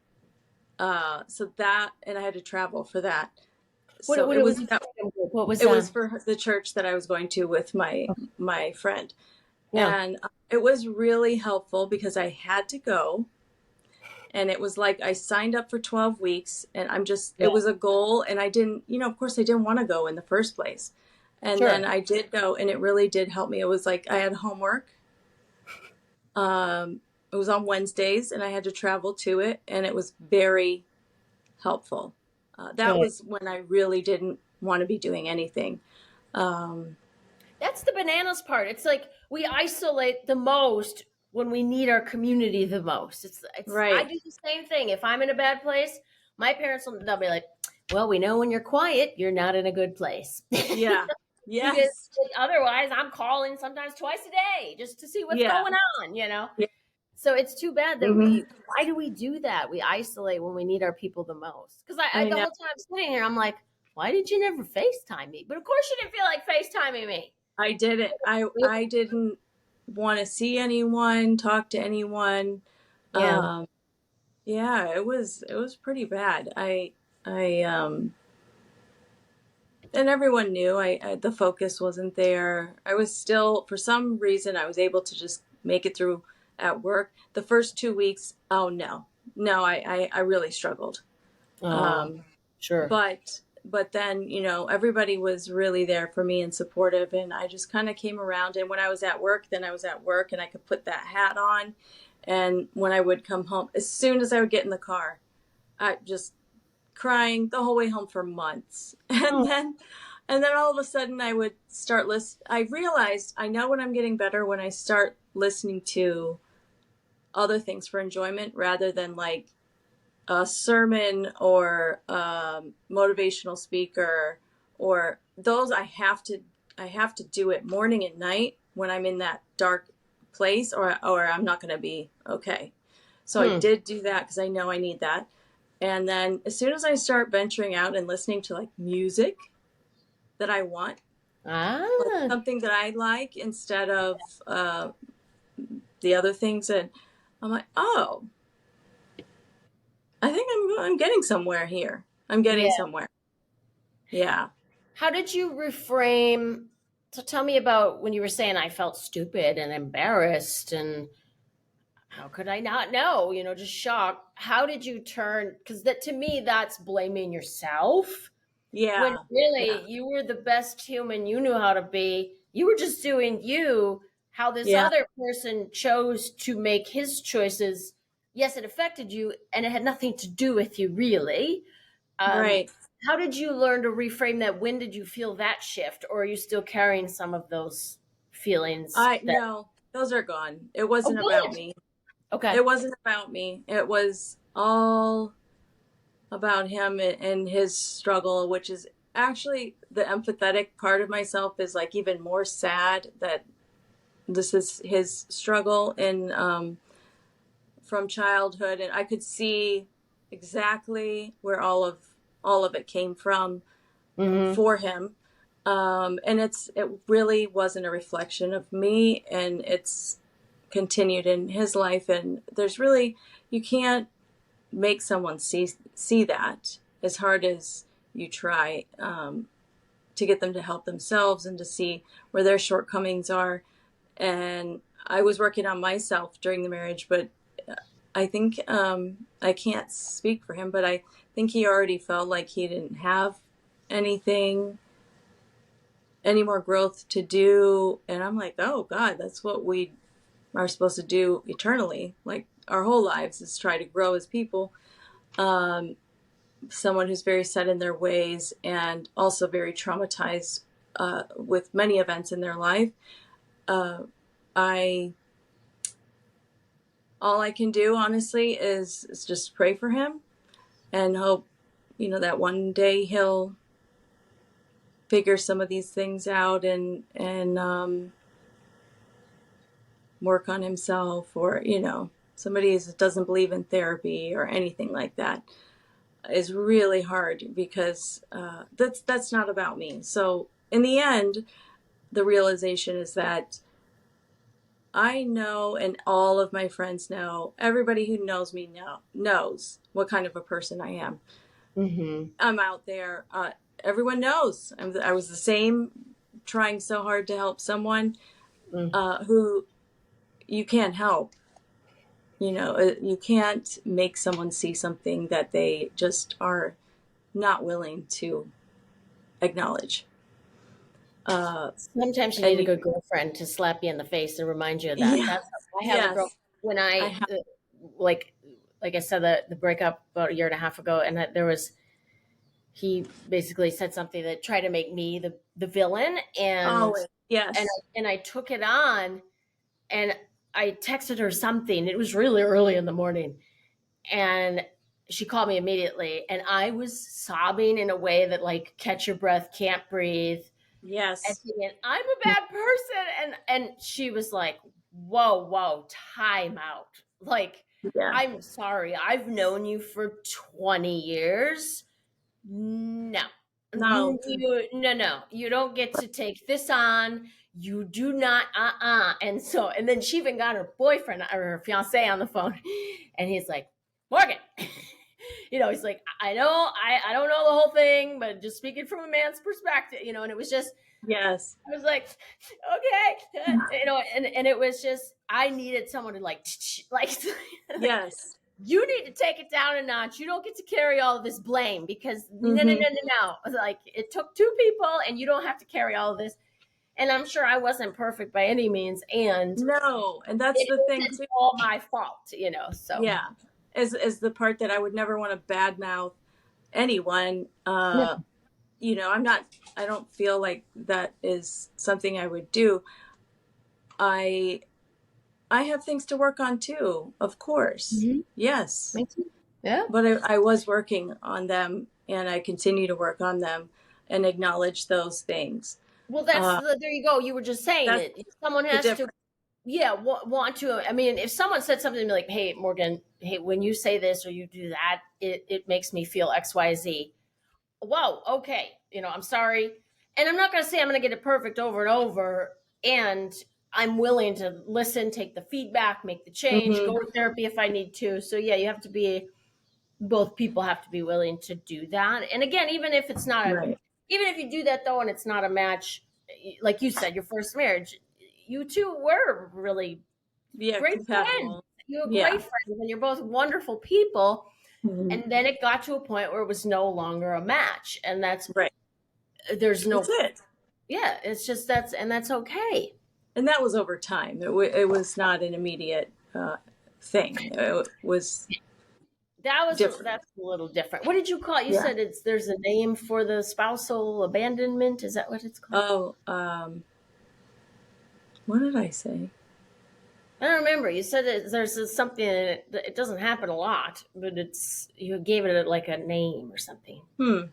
Speaker 3: So that, and I had to travel for that.
Speaker 2: What was that?
Speaker 3: It was for the church that I was going to with my friend. Yeah. And it was really helpful because I had to go. And it was like I signed up for 12 weeks and it was a goal. And I didn't, of course I didn't want to go in the first place. And then I did go, and it really did help me. It was like I had homework. It was on Wednesdays and I had to travel to it. And it was very helpful. That was when I really didn't want to be doing anything.
Speaker 2: That's the bananas part. It's like we isolate the most when we need our community the most. It's right. I do the same thing. If I'm in a bad place, my parents they'll be like, well, we know when you're quiet, you're not in a good place.
Speaker 3: Yeah. Yes.
Speaker 2: Because otherwise I'm calling sometimes twice a day just to see what's going on, Yeah. So it's too bad that why do we do that? We isolate when we need our people the most. Because I the whole time sitting here, I'm like, why did you never FaceTime me? But of course you didn't feel like FaceTiming me.
Speaker 3: I didn't. I didn't want to see anyone, talk to anyone. Yeah. It was pretty bad. And everyone knew the focus wasn't there. I was still, for some reason, I was able to just make it through at work. The first 2 weeks, oh no, I really struggled.
Speaker 2: Sure.
Speaker 3: But then, everybody was really there for me and supportive, and I just kind of came around. And when I was at work, then I was at work and I could put that hat on. And when I would come home, as soon as I would get in the car, I just crying the whole way home for months. And then all of a sudden I would start listening. I realized I know when I'm getting better when I start listening to other things for enjoyment rather than like a sermon or a motivational speaker, or those I have to do it morning and night when I'm in that dark place, or I'm not going to be okay. So I did do that because I know I need that. And then as soon as I start venturing out and listening to like music that I want, like something that I like instead of the other things, and I'm like, oh, I think I'm getting somewhere here. I'm getting somewhere. Yeah.
Speaker 2: How did you reframe? So tell me about when you were saying I felt stupid and embarrassed and how could I not know, just shocked. How did you turn? Because that to me, that's blaming yourself.
Speaker 3: Yeah.
Speaker 2: When really you were the best human you knew how to be. You were just doing you. How this other person chose to make his choices. Yes, it affected you and it had nothing to do with you really.
Speaker 3: Right.
Speaker 2: How did you learn to reframe that? When did you feel that shift, or are you still carrying some of those feelings?
Speaker 3: No, Those are gone. It wasn't about me.
Speaker 2: Okay.
Speaker 3: It wasn't about me. It was all about him and his struggle, which is actually the empathetic part of myself is like even more sad that this is his struggle in from childhood, and I could see exactly where all of it came from for him. And it really wasn't a reflection of me, and it's continued in his life. And there's really, you can't make someone see that, as hard as you try to get them to help themselves and to see where their shortcomings are. And I was working on myself during the marriage, but I think I can't speak for him, but I think he already felt like he didn't have any more growth to do. And I'm like, oh God, that's what we are supposed to do eternally. Like our whole lives is try to grow as people. Someone who's very set in their ways and also very traumatized with many events in their life. All I can do, honestly, is just pray for him and hope, that one day he'll figure some of these things out and work on himself, or, somebody who doesn't believe in therapy or anything like that is really hard, because that's not about me. So in the end, the realization is that I know, and all of my friends know, everybody who knows me knows what kind of a person I am. I'm out there. Everyone knows. I was the same, trying so hard to help someone who you can't help. You can't make someone see something that they just are not willing to acknowledge.
Speaker 2: Sometimes you need a good girlfriend to slap you in the face and remind you of that.
Speaker 3: Yeah,
Speaker 2: I have a girl when like I said, the breakup about a year and a half ago, and he basically said something that tried to make me the villain, and
Speaker 3: yes,
Speaker 2: and I took it on, and I texted her something. It was really early in the morning, and she called me immediately, and I was sobbing in a way that, like, catch your breath, can't breathe.
Speaker 3: yes,
Speaker 2: And thinking, I'm a bad person. And she was like, whoa, time out. Like,
Speaker 3: yeah,
Speaker 2: I'm sorry. I've known you for 20 years. No.
Speaker 3: no,
Speaker 2: You don't get to take this on. You do not, And then she even got her boyfriend or her fiance on the phone. And he's like, Morgan, he's like, I know, I don't know the whole thing, but just speaking from a man's perspective, and it was just,
Speaker 3: yes,
Speaker 2: I was like, okay, and it was just, I needed someone to like,
Speaker 3: yes,
Speaker 2: you need to take it down a notch. You don't get to carry all of this blame, because no. Like, it took two people, and you don't have to carry all of this. And I'm sure I wasn't perfect by any means, and
Speaker 3: no, and that's the thing too.
Speaker 2: All my fault, So
Speaker 3: yeah, is the part that I would never want to badmouth anyone. I don't feel like that is something I would do. I have things to work on too, of course. Yes.
Speaker 2: Me too. Yeah.
Speaker 3: But I was working on them, and I continue to work on them and acknowledge those things.
Speaker 2: Well, there you go. You were just saying it. If someone has to, want to. I mean, if someone said something to me like, "Hey, Morgan, hey, when you say this or you do that, it makes me feel X, Y, Z." Whoa, okay. I'm sorry, and I'm not going to say I'm going to get it perfect over and over. And I'm willing to listen, take the feedback, make the change, go to therapy if I need to. So yeah, both people have to be willing to do that. And again, even if it's not even if you do that though, and it's not a match, like you said, your first marriage, you two were really great friends. You were great friends, and you're both wonderful people. And then it got to a point where it was no longer a match, and that's
Speaker 3: right.
Speaker 2: There's no.
Speaker 3: That's it.
Speaker 2: Yeah, it's just that's okay.
Speaker 3: And that was over time. It was not an immediate thing. It was.
Speaker 2: That's a little different. What did you call it? You said there's a name for the spousal abandonment. Is that what it's called?
Speaker 3: Oh, what did I say?
Speaker 2: I don't remember. You said that there's something that it doesn't happen a lot, but you gave it like a name or something.
Speaker 3: I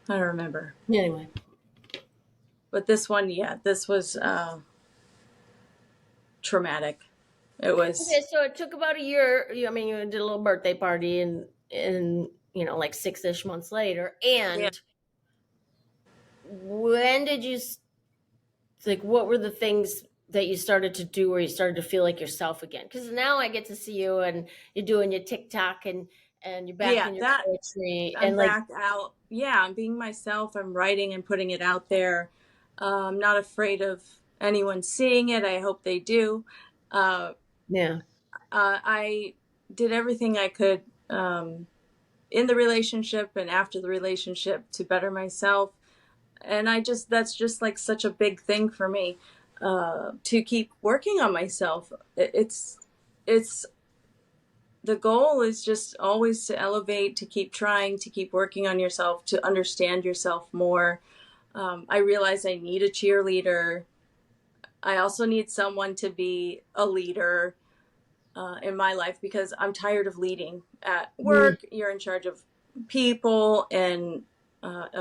Speaker 3: don't remember.
Speaker 2: Anyway.
Speaker 3: But this one, this was traumatic. It was.
Speaker 2: Okay, so it took about a year. I mean, you did a little birthday party and like 6-ish months later. And when did you, like, what were the things that you started to do where you started to feel like yourself again? Because now I get to see you and you're doing your TikTok and you're back in your poetry.
Speaker 3: I'm
Speaker 2: and
Speaker 3: back out. Yeah, I'm being myself. I'm writing and putting it out there. I'm not afraid of anyone seeing it. I hope they do. I did everything I could in the relationship and after the relationship to better myself. And that's just like such a big thing for me, to keep working on myself. It's the goal is just always to elevate, to keep trying, to keep working on yourself, to understand yourself more. I realize I need a cheerleader. I also need someone to be a leader in my life, because I'm tired of leading at work. You're in charge of people and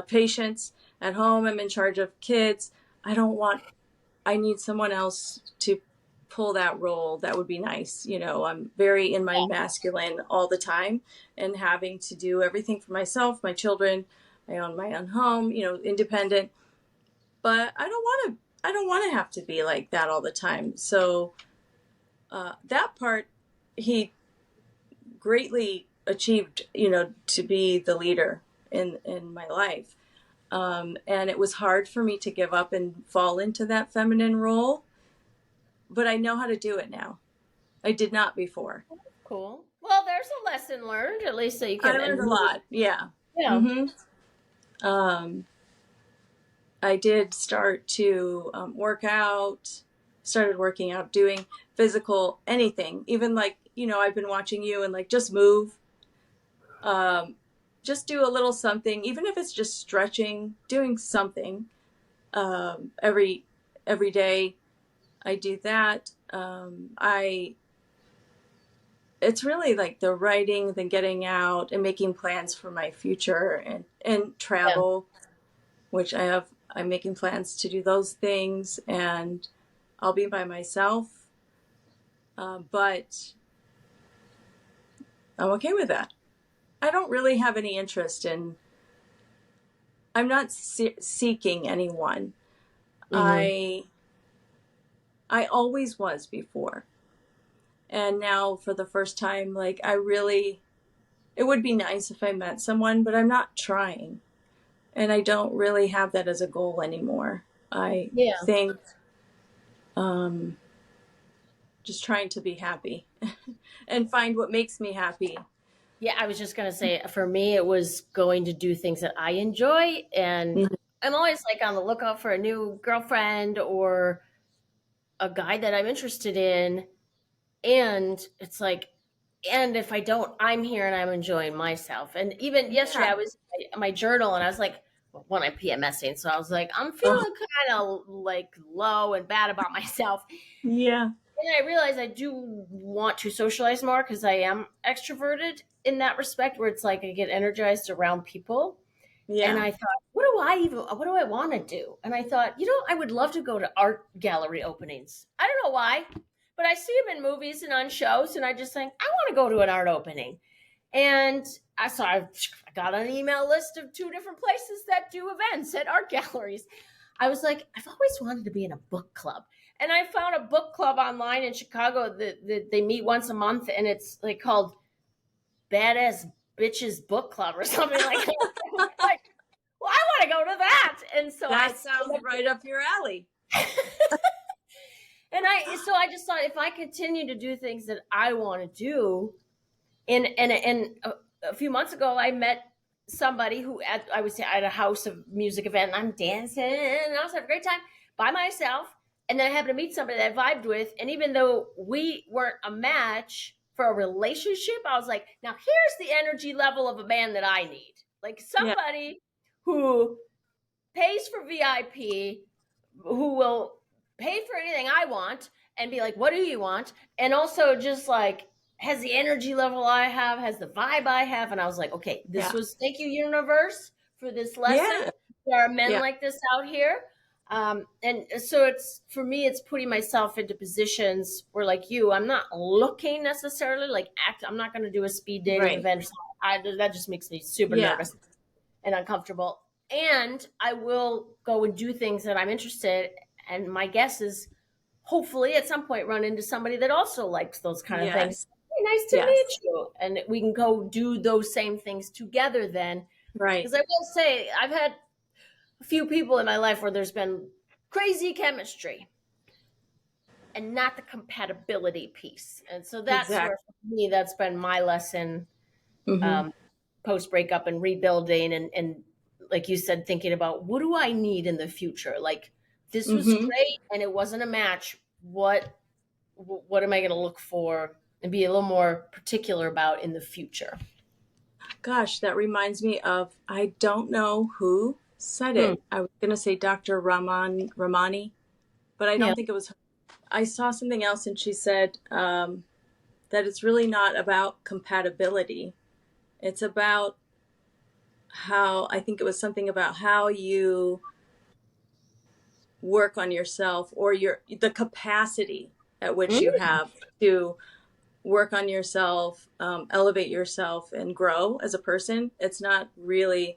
Speaker 3: patients. At home, I'm in charge of kids. I need someone else to pull that role. That would be nice. I'm very in my masculine all the time and having to do everything for myself, my children. I own my own home, independent, but I don't want to have to be like that all the time. So that part, he greatly achieved, to be the leader in my life. And it was hard for me to give up and fall into that feminine role, but I know how to do it now. I did not before.
Speaker 2: Cool. Well, there's a lesson learned, at least, that you can.
Speaker 3: I learned a lot. Yeah. I did start to work out, started working out, doing physical, anything, even like, I've been watching you and like, just move, just do a little something, even if it's just stretching, doing something, every day. I do that. It's really like the writing, then getting out and making plans for my future and travel, which I'm making plans to do those things, and I'll be by myself. But I'm okay with that. I don't really have any interest I'm not seeking anyone. I always was before. And now for the first time, like it would be nice if I met someone, but I'm not trying. And I don't really have that as a goal anymore. I think just trying to be happy and find what makes me happy.
Speaker 2: Yeah, I was just going to say, for me, it was going to do things that I enjoy. And I'm always like on the lookout for a new girlfriend or a guy that I'm interested in. And it's like, and if I don't, I'm here and I'm enjoying myself. And even yesterday, I was in my journal and I was like, when I'm PMSing, so I was like, I'm feeling kind of like low and bad about myself.
Speaker 3: Yeah.
Speaker 2: And I realized I do want to socialize more because I am extroverted in that respect, where it's like I get energized around people. Yeah. And I thought, what do I want to do? And I thought, I would love to go to art gallery openings. I don't know why, but I see them in movies and on shows, and I just think, I want to go to an art opening. And I got an email list of 2 different places that do events at art galleries. I was like, I've always wanted to be in a book club. And I found a book club online in Chicago that they meet once a month, and it's like called Badass Bitches Book Club or something like that. Like, well, I want to go to that. And so
Speaker 3: that sounds right up your alley.
Speaker 2: And I just thought, if I continue to do things that I want to do, and a few months ago, I met somebody who I was at a house of music event, and I'm dancing, and I was having a great time by myself. And then I happened to meet somebody that I vibed with. And even though we weren't a match for a relationship, I was like, now here's the energy level of a man that I need. Like somebody who pays for VIP, who will pay for anything I want, and be like, what do you want? And also just like, has the energy level I have, has the vibe I have. And I was like, okay, thank you, universe, for this lesson.
Speaker 3: Yeah.
Speaker 2: There are men
Speaker 3: Yeah.
Speaker 2: like this out here. And so for me, it's putting myself into positions where, like you, I'm not looking necessarily like I'm not going to do a speed dating event. That just makes me super nervous and uncomfortable. And I will go and do things that I'm interested. And my guess is, hopefully at some point, run into somebody that also likes those kind of things. Hey, nice to meet you. And we can go do those same things together then.
Speaker 3: Right.
Speaker 2: Because I will say, I've had a few people in my life where there's been crazy chemistry and not the compatibility piece. And so that's where, for me, that's been my lesson post breakup and rebuilding. And like you said, thinking about, what do I need in the future? Like, this was great and it wasn't a match. What am I going to look for and be a little more particular about in the future?
Speaker 3: Gosh, that reminds me of, I don't know who said it. I was going to say Dr. Ramani, but I don't think it was her. I saw something else and she said that it's really not about compatibility. It's about I think it was something about how you work on yourself, or the capacity at which you have to work on yourself, elevate yourself, and grow as a person. It's not really,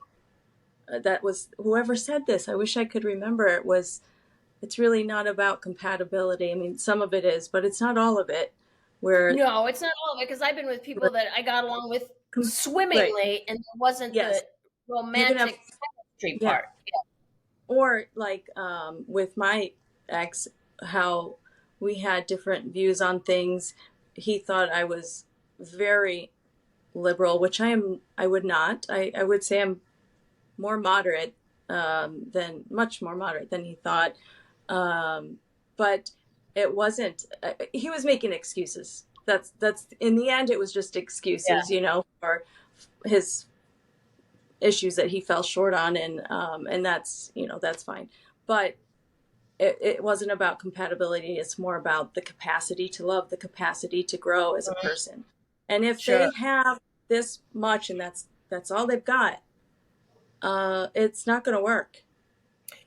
Speaker 3: that was whoever said this. I wish I could remember. It's really not about compatibility. I mean, some of it is, but it's not all of it.
Speaker 2: No, it's not all of it, because I've been with people that I got along with swimmingly, and there wasn't the romantic chemistry part.
Speaker 3: Or like with my ex, how we had different views on things. He thought I was very liberal, which I would not. I would say I'm more moderate, much more moderate than he thought. But it wasn't, he was making excuses. That's in the end, it was just excuses, for his issues that he fell short on. And that's, that's fine. But it wasn't about compatibility. It's more about the capacity to love, the capacity to grow as a person. And if they have this much and that's all they've got, it's not going to work.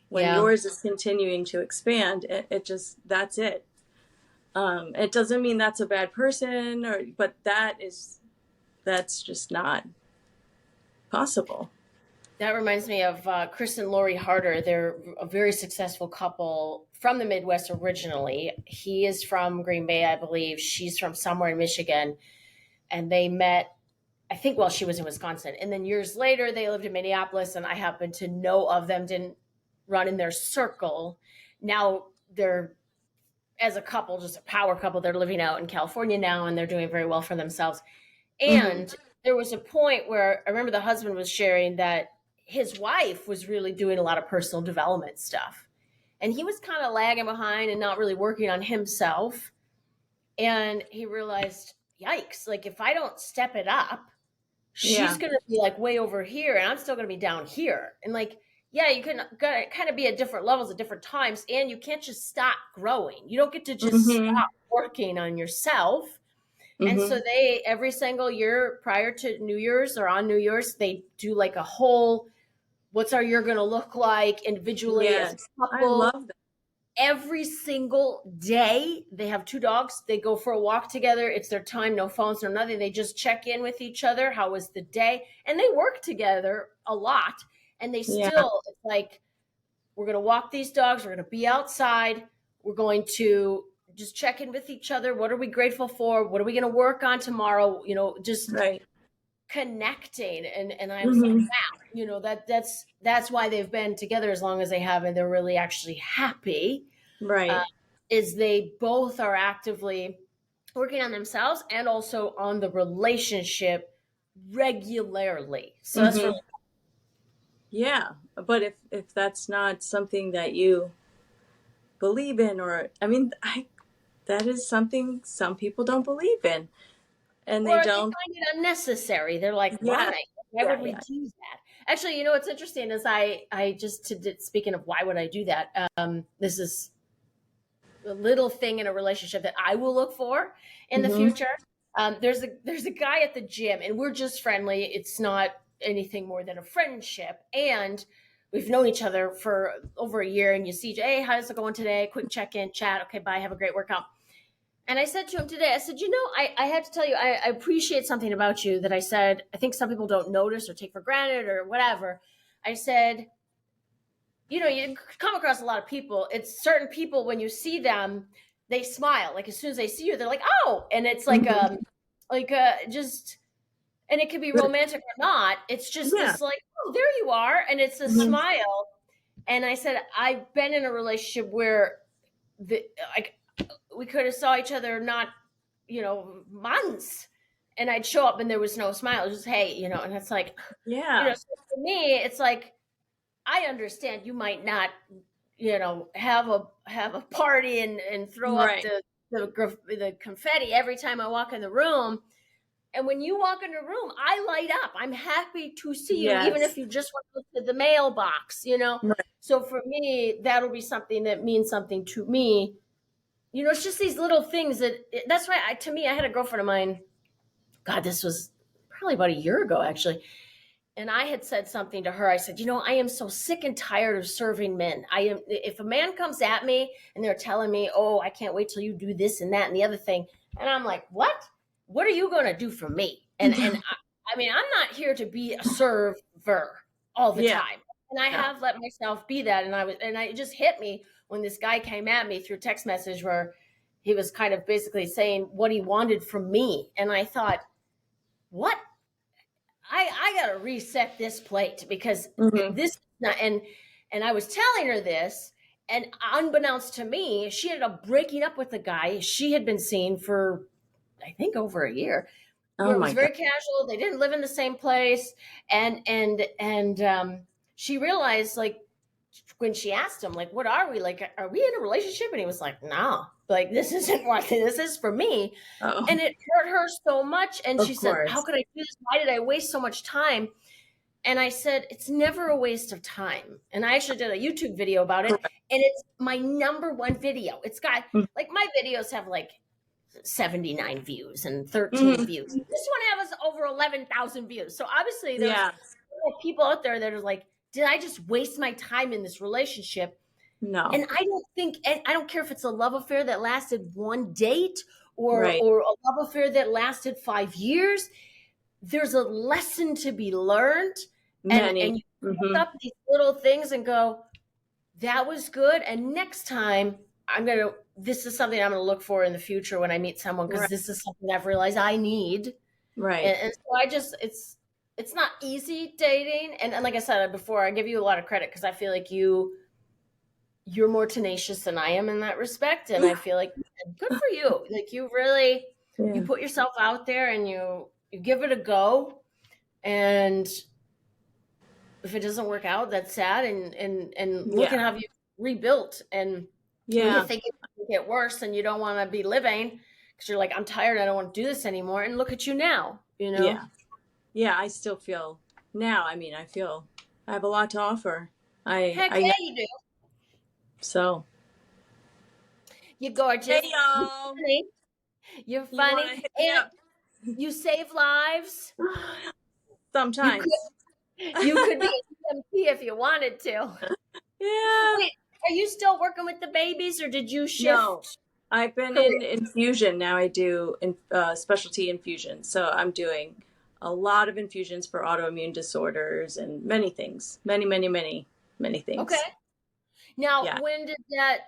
Speaker 3: When yours is continuing to expand, that's it. It doesn't mean that's a bad person, but that's just not possible.
Speaker 2: That reminds me of Chris and Lori Harder. They're a very successful couple from the Midwest originally. He is from Green Bay, I believe. She's from somewhere in Michigan. And they met, I think, while she was in Wisconsin. And then years later, they lived in Minneapolis, and I happened to know of them, didn't run in their circle. Now they're, as a couple, just a power couple. They're living out in California now, and they're doing very well for themselves. And there was a point where I remember the husband was sharing that his wife was really doing a lot of personal development stuff. And he was kind of lagging behind and not really working on himself. And he realized, yikes, like if I don't step it up, she's going to be like way over here and I'm still going to be down here. And like, you can kind of be at different levels at different times, and you can't just stop growing. You don't get to just stop working on yourself. And so they, every single year prior to New Year's or on New Year's, they do like a whole, what's our year going to look like individually as a couple.
Speaker 3: I love that.
Speaker 2: Every single day, they have 2 dogs. They go for a walk together. It's their time, no phones, no nothing. They just check in with each other. How was the day? And they work together a lot. And they still, it's like, we're going to walk these dogs. We're going to be outside. We're going to just check in with each other. What are we grateful for? What are we going to work on tomorrow? Just connecting. And I was like, wow, that's why they've been together as long as they have. And they're really actually happy.
Speaker 3: Right.
Speaker 2: Is they both are actively working on themselves and also on the relationship regularly. So that's really
Speaker 3: but if that's not something that you believe in, that is something some people don't believe in, and they don't.
Speaker 2: They find it unnecessary. They're like, why? Why would we do that? Actually, what's interesting is I just speaking of why would I do that? This is little thing in a relationship that I will look for in the future. There's a guy at the gym, and we're just friendly. It's not anything more than a friendship, and we've known each other for over a year. And you see, hey, how's it going today? Quick check-in, chat. Okay, bye. Have a great workout. And I said to him today, I said, I had to tell you, I appreciate something about you that I said, I think some people don't notice or take for granted or whatever. I said, you come across a lot of people. It's certain people, when you see them, they smile. Like as soon as they see you, they're like, oh, and it's like, just, and it can be romantic or not. It's just this like, oh, there you are. And it's a smile. And I said, I've been in a relationship where we could have saw each other not, months, and I'd show up and there was no smile. It was just, hey, and it's like, so for me, it's like, I understand you might not, have a party and throw up the confetti every time I walk in the room. And when you walk in the room, I light up. I'm happy to see you, even if you just went to the mailbox, Right. So for me, that'll be something that means something to me. It's just these little things that's why to me, I had a girlfriend of mine. God, this was probably about a year ago, actually. And I had said something to her. I said, I am so sick and tired of serving men. If a man comes at me and they're telling me, oh, I can't wait till you do this and that and the other thing. And I'm like, what? What are you going to do for me? And I mean, I'm not here to be a server all the time. And I have let myself be that. And it just hit me when this guy came at me through text message where he was kind of basically saying what he wanted from me. And I thought, what? I got to reset this plate because this is not, and I was telling her this, and unbeknownst to me, she ended up breaking up with the guy she had been seeing for, I think, over a year. It was very casual. They didn't live in the same place. And she realized, like, when she asked him, like, what are we? Like, are we in a relationship? And he was like, no, like, this isn't what this is for me. Oh. And it hurt her so much. And she said, how could I do this? Why did I waste so much time? And I said, it's never a waste of time. And I actually did a YouTube video about it. And it's my number one video. It's got, like, my videos have like 79 views and 13 views. This one has over 11,000 views. So obviously there's people out there that are like, did I just waste my time in this relationship? No. And I don't think, and I don't care if it's a love affair that lasted one date or a love affair that lasted 5 years. There's a lesson to be learned. And you pick up these little things and go, that was good. And next time this is something I'm going to look for in the future when I meet someone, because this is something I've realized I need. Right. And so it's not easy dating. And like I said before, I give you a lot of credit because I feel like you're more tenacious than I am in that respect. And I feel like good for you. Like you really, you put yourself out there and you give it a go. And if it doesn't work out, that's sad. And look at how you rebuilt. And when you think it can get worse and you don't want to be living because you're like, I'm tired. I don't want to do this anymore. And look at you now, Yeah.
Speaker 3: Yeah, I still feel now. I mean, I have a lot to offer.
Speaker 2: Heck yeah, you do.
Speaker 3: So.
Speaker 2: You're gorgeous.
Speaker 3: Hey, y'all.
Speaker 2: You're funny. And you save lives.
Speaker 3: Sometimes.
Speaker 2: You could be an EMT if you wanted to.
Speaker 3: Yeah.
Speaker 2: Wait, are you still working with the babies or did you shift? No,
Speaker 3: I've been in infusion. Now I do specialty infusion. So I'm doing a lot of infusions for autoimmune disorders and many things. Many things. Okay.
Speaker 2: Now, when did that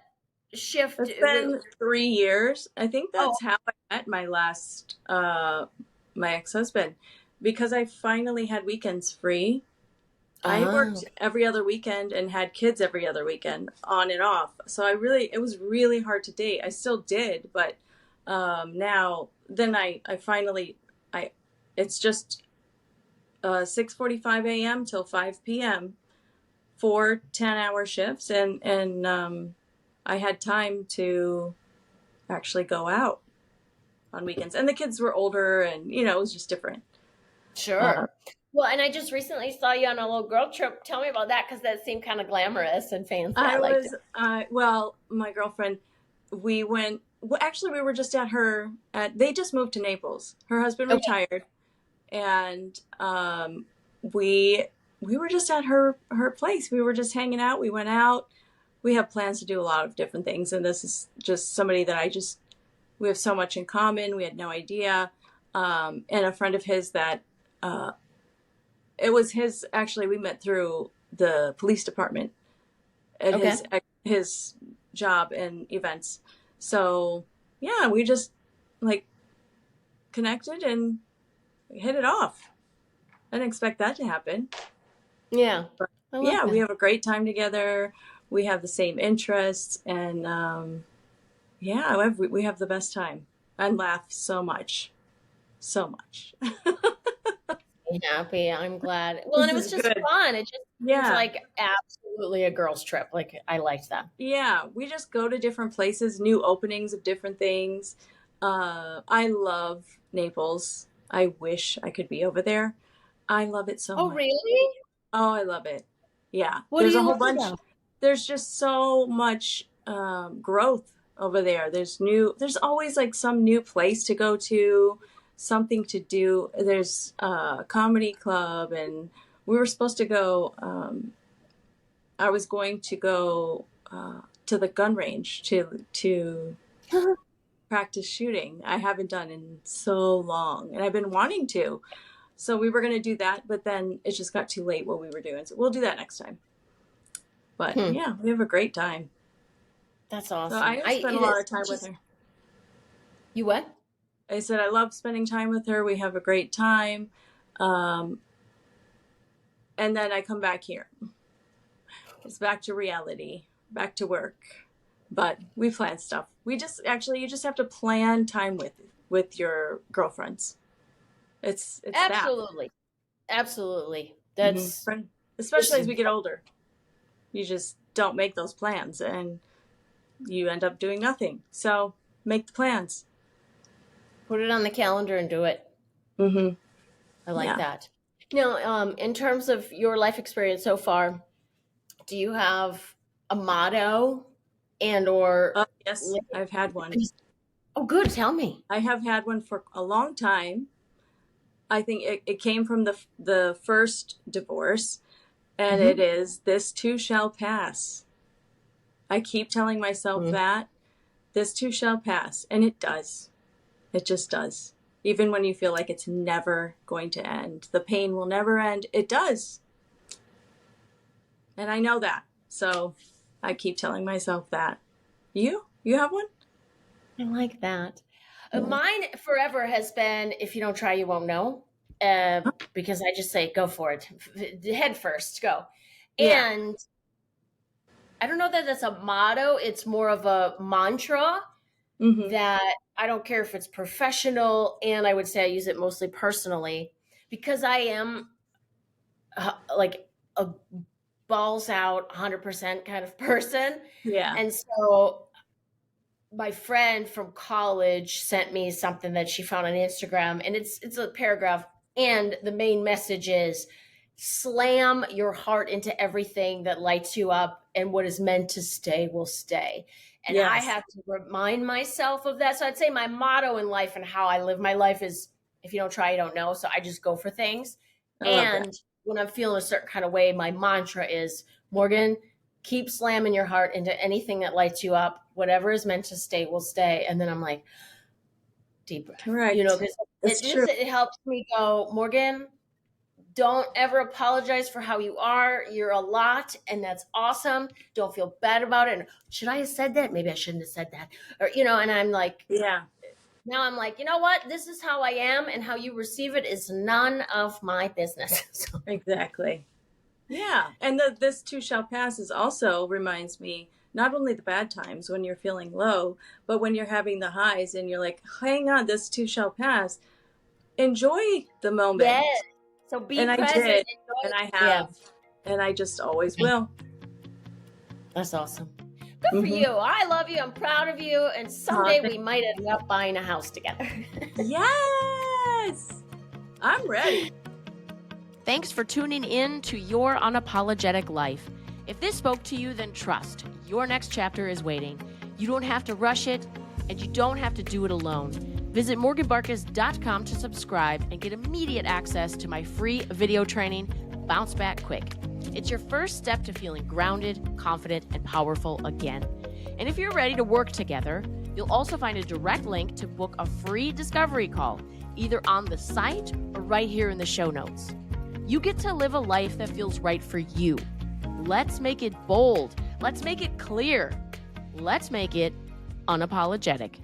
Speaker 2: shift?
Speaker 3: It's been 3 years. I think that's how I met my last, my ex-husband, because I finally had weekends free. I worked every other weekend and had kids every other weekend on and off. So it was really hard to date. I still did, but now, then I finally, it's just 6:45 a.m. till 5 p.m. 4 10-hour shifts. And I had time to actually go out on weekends. And the kids were older and, it was just different.
Speaker 2: Sure. Well, and I just recently saw you on a little girl trip. Tell me about that, because that seemed kind of glamorous and fancy.
Speaker 3: Well, my girlfriend, we went, well, actually, we were just at they just moved to Naples. Her husband retired, and we were just at her place. We were just hanging out. We went out. We have plans to do a lot of different things, and this is just somebody that we have so much in common. We had no idea. And a friend of his that it was actually, we met through the police department at his job and events. So yeah, we just like connected and hit it off. I didn't expect that to happen.
Speaker 2: Yeah.
Speaker 3: But yeah, we have a great time together. We have the same interests, and yeah, we have the best time and laugh so much.
Speaker 2: Happy. I'm glad. Well, and it was just fun. It just seems like absolutely a girl's trip. Like, I liked that.
Speaker 3: Yeah, we just go to different places, new openings of different things. I love Naples. I wish I could be over there. I love it so much.
Speaker 2: Oh, really?
Speaker 3: Oh, I love it. Yeah.
Speaker 2: There's a whole bunch.
Speaker 3: There's just so much growth over there. There's always like some new place to go to, something to do. There's a comedy club, and we were supposed to go, I was going to go to the gun range to practice shooting. I haven't done in so long, and I've been wanting to. So we were going to do that, but then it just got too late what we were doing. So we'll do that next time. But yeah, we have a great time.
Speaker 2: That's awesome.
Speaker 3: So I spent a lot of time with her.
Speaker 2: You what?
Speaker 3: I said I love spending time with her. We have a great time. And then I come back here. It's back to reality, back to work. But we plan stuff. You just have to plan time with your girlfriends. It's
Speaker 2: absolutely that. Absolutely. That's
Speaker 3: especially as we get older. You just don't make those plans, and you end up doing nothing. So make the plans.
Speaker 2: Put it on the calendar and do it. I like that. Now, in terms of your life experience so far, do you have a motto or?
Speaker 3: Yes, I've had one.
Speaker 2: Oh, good. Tell me.
Speaker 3: I have had one for a long time. I think it came from the first divorce, and it is, "This too shall pass." I keep telling myself that, this too shall pass, and it does. It just does. Even when you feel like it's never going to end, the pain will never end, it does. And I know that. So I keep telling myself that. You have one?
Speaker 2: I like that. Mine forever has been, if you don't try, you won't know. Because I just say, go for it. Head first, go. Yeah. And I don't know that that's a motto. It's more of a mantra that I don't care if it's professional, and I would say I use it mostly personally, because I am like a balls out 100% kind of person. Yeah. And so my friend from college sent me something that she found on Instagram, and it's a paragraph, and the main message is, slam your heart into everything that lights you up, and what is meant to stay will stay. And I have to remind myself of that. So I'd say my motto in life and how I live my life is, if you don't try, you don't know. So I just go for things. And when I'm feeling a certain kind of way, my mantra is, Morgan, keep slamming your heart into anything that lights you up. Whatever is meant to stay will stay. And then I'm like, deep breath. Right. Because it helps me go, Morgan, don't ever apologize for how you are. You're a lot, and that's awesome. Don't feel bad about it. And should I have said that? Maybe I shouldn't have said that. Or, and I'm like, now I'm like, you know what? This is how I am, and how you receive it is none of my business. So.
Speaker 3: Exactly. Yeah. And this too shall pass is also reminds me, not only the bad times when you're feeling low, but when you're having the highs and you're like, hang on, this too shall pass. Enjoy the moment.
Speaker 2: Yes. So be present.
Speaker 3: I did, and I have, and I just always will.
Speaker 2: That's awesome. Good for you. I love you. I'm proud of you. And someday we might end up buying a house together.
Speaker 3: Yes. I'm ready.
Speaker 1: Thanks for tuning in to Your Unapologetic Life. If this spoke to you, then trust. Your next chapter is waiting. You don't have to rush it, and you don't have to do it alone. Visit morganbarkus.com to subscribe and get immediate access to my free video training, Bounce Back Quick. It's your first step to feeling grounded, confident, and powerful again. And if you're ready to work together, you'll also find a direct link to book a free discovery call, either on the site or right here in the show notes. You get to live a life that feels right for you. Let's make it bold. Let's make it clear. Let's make it unapologetic.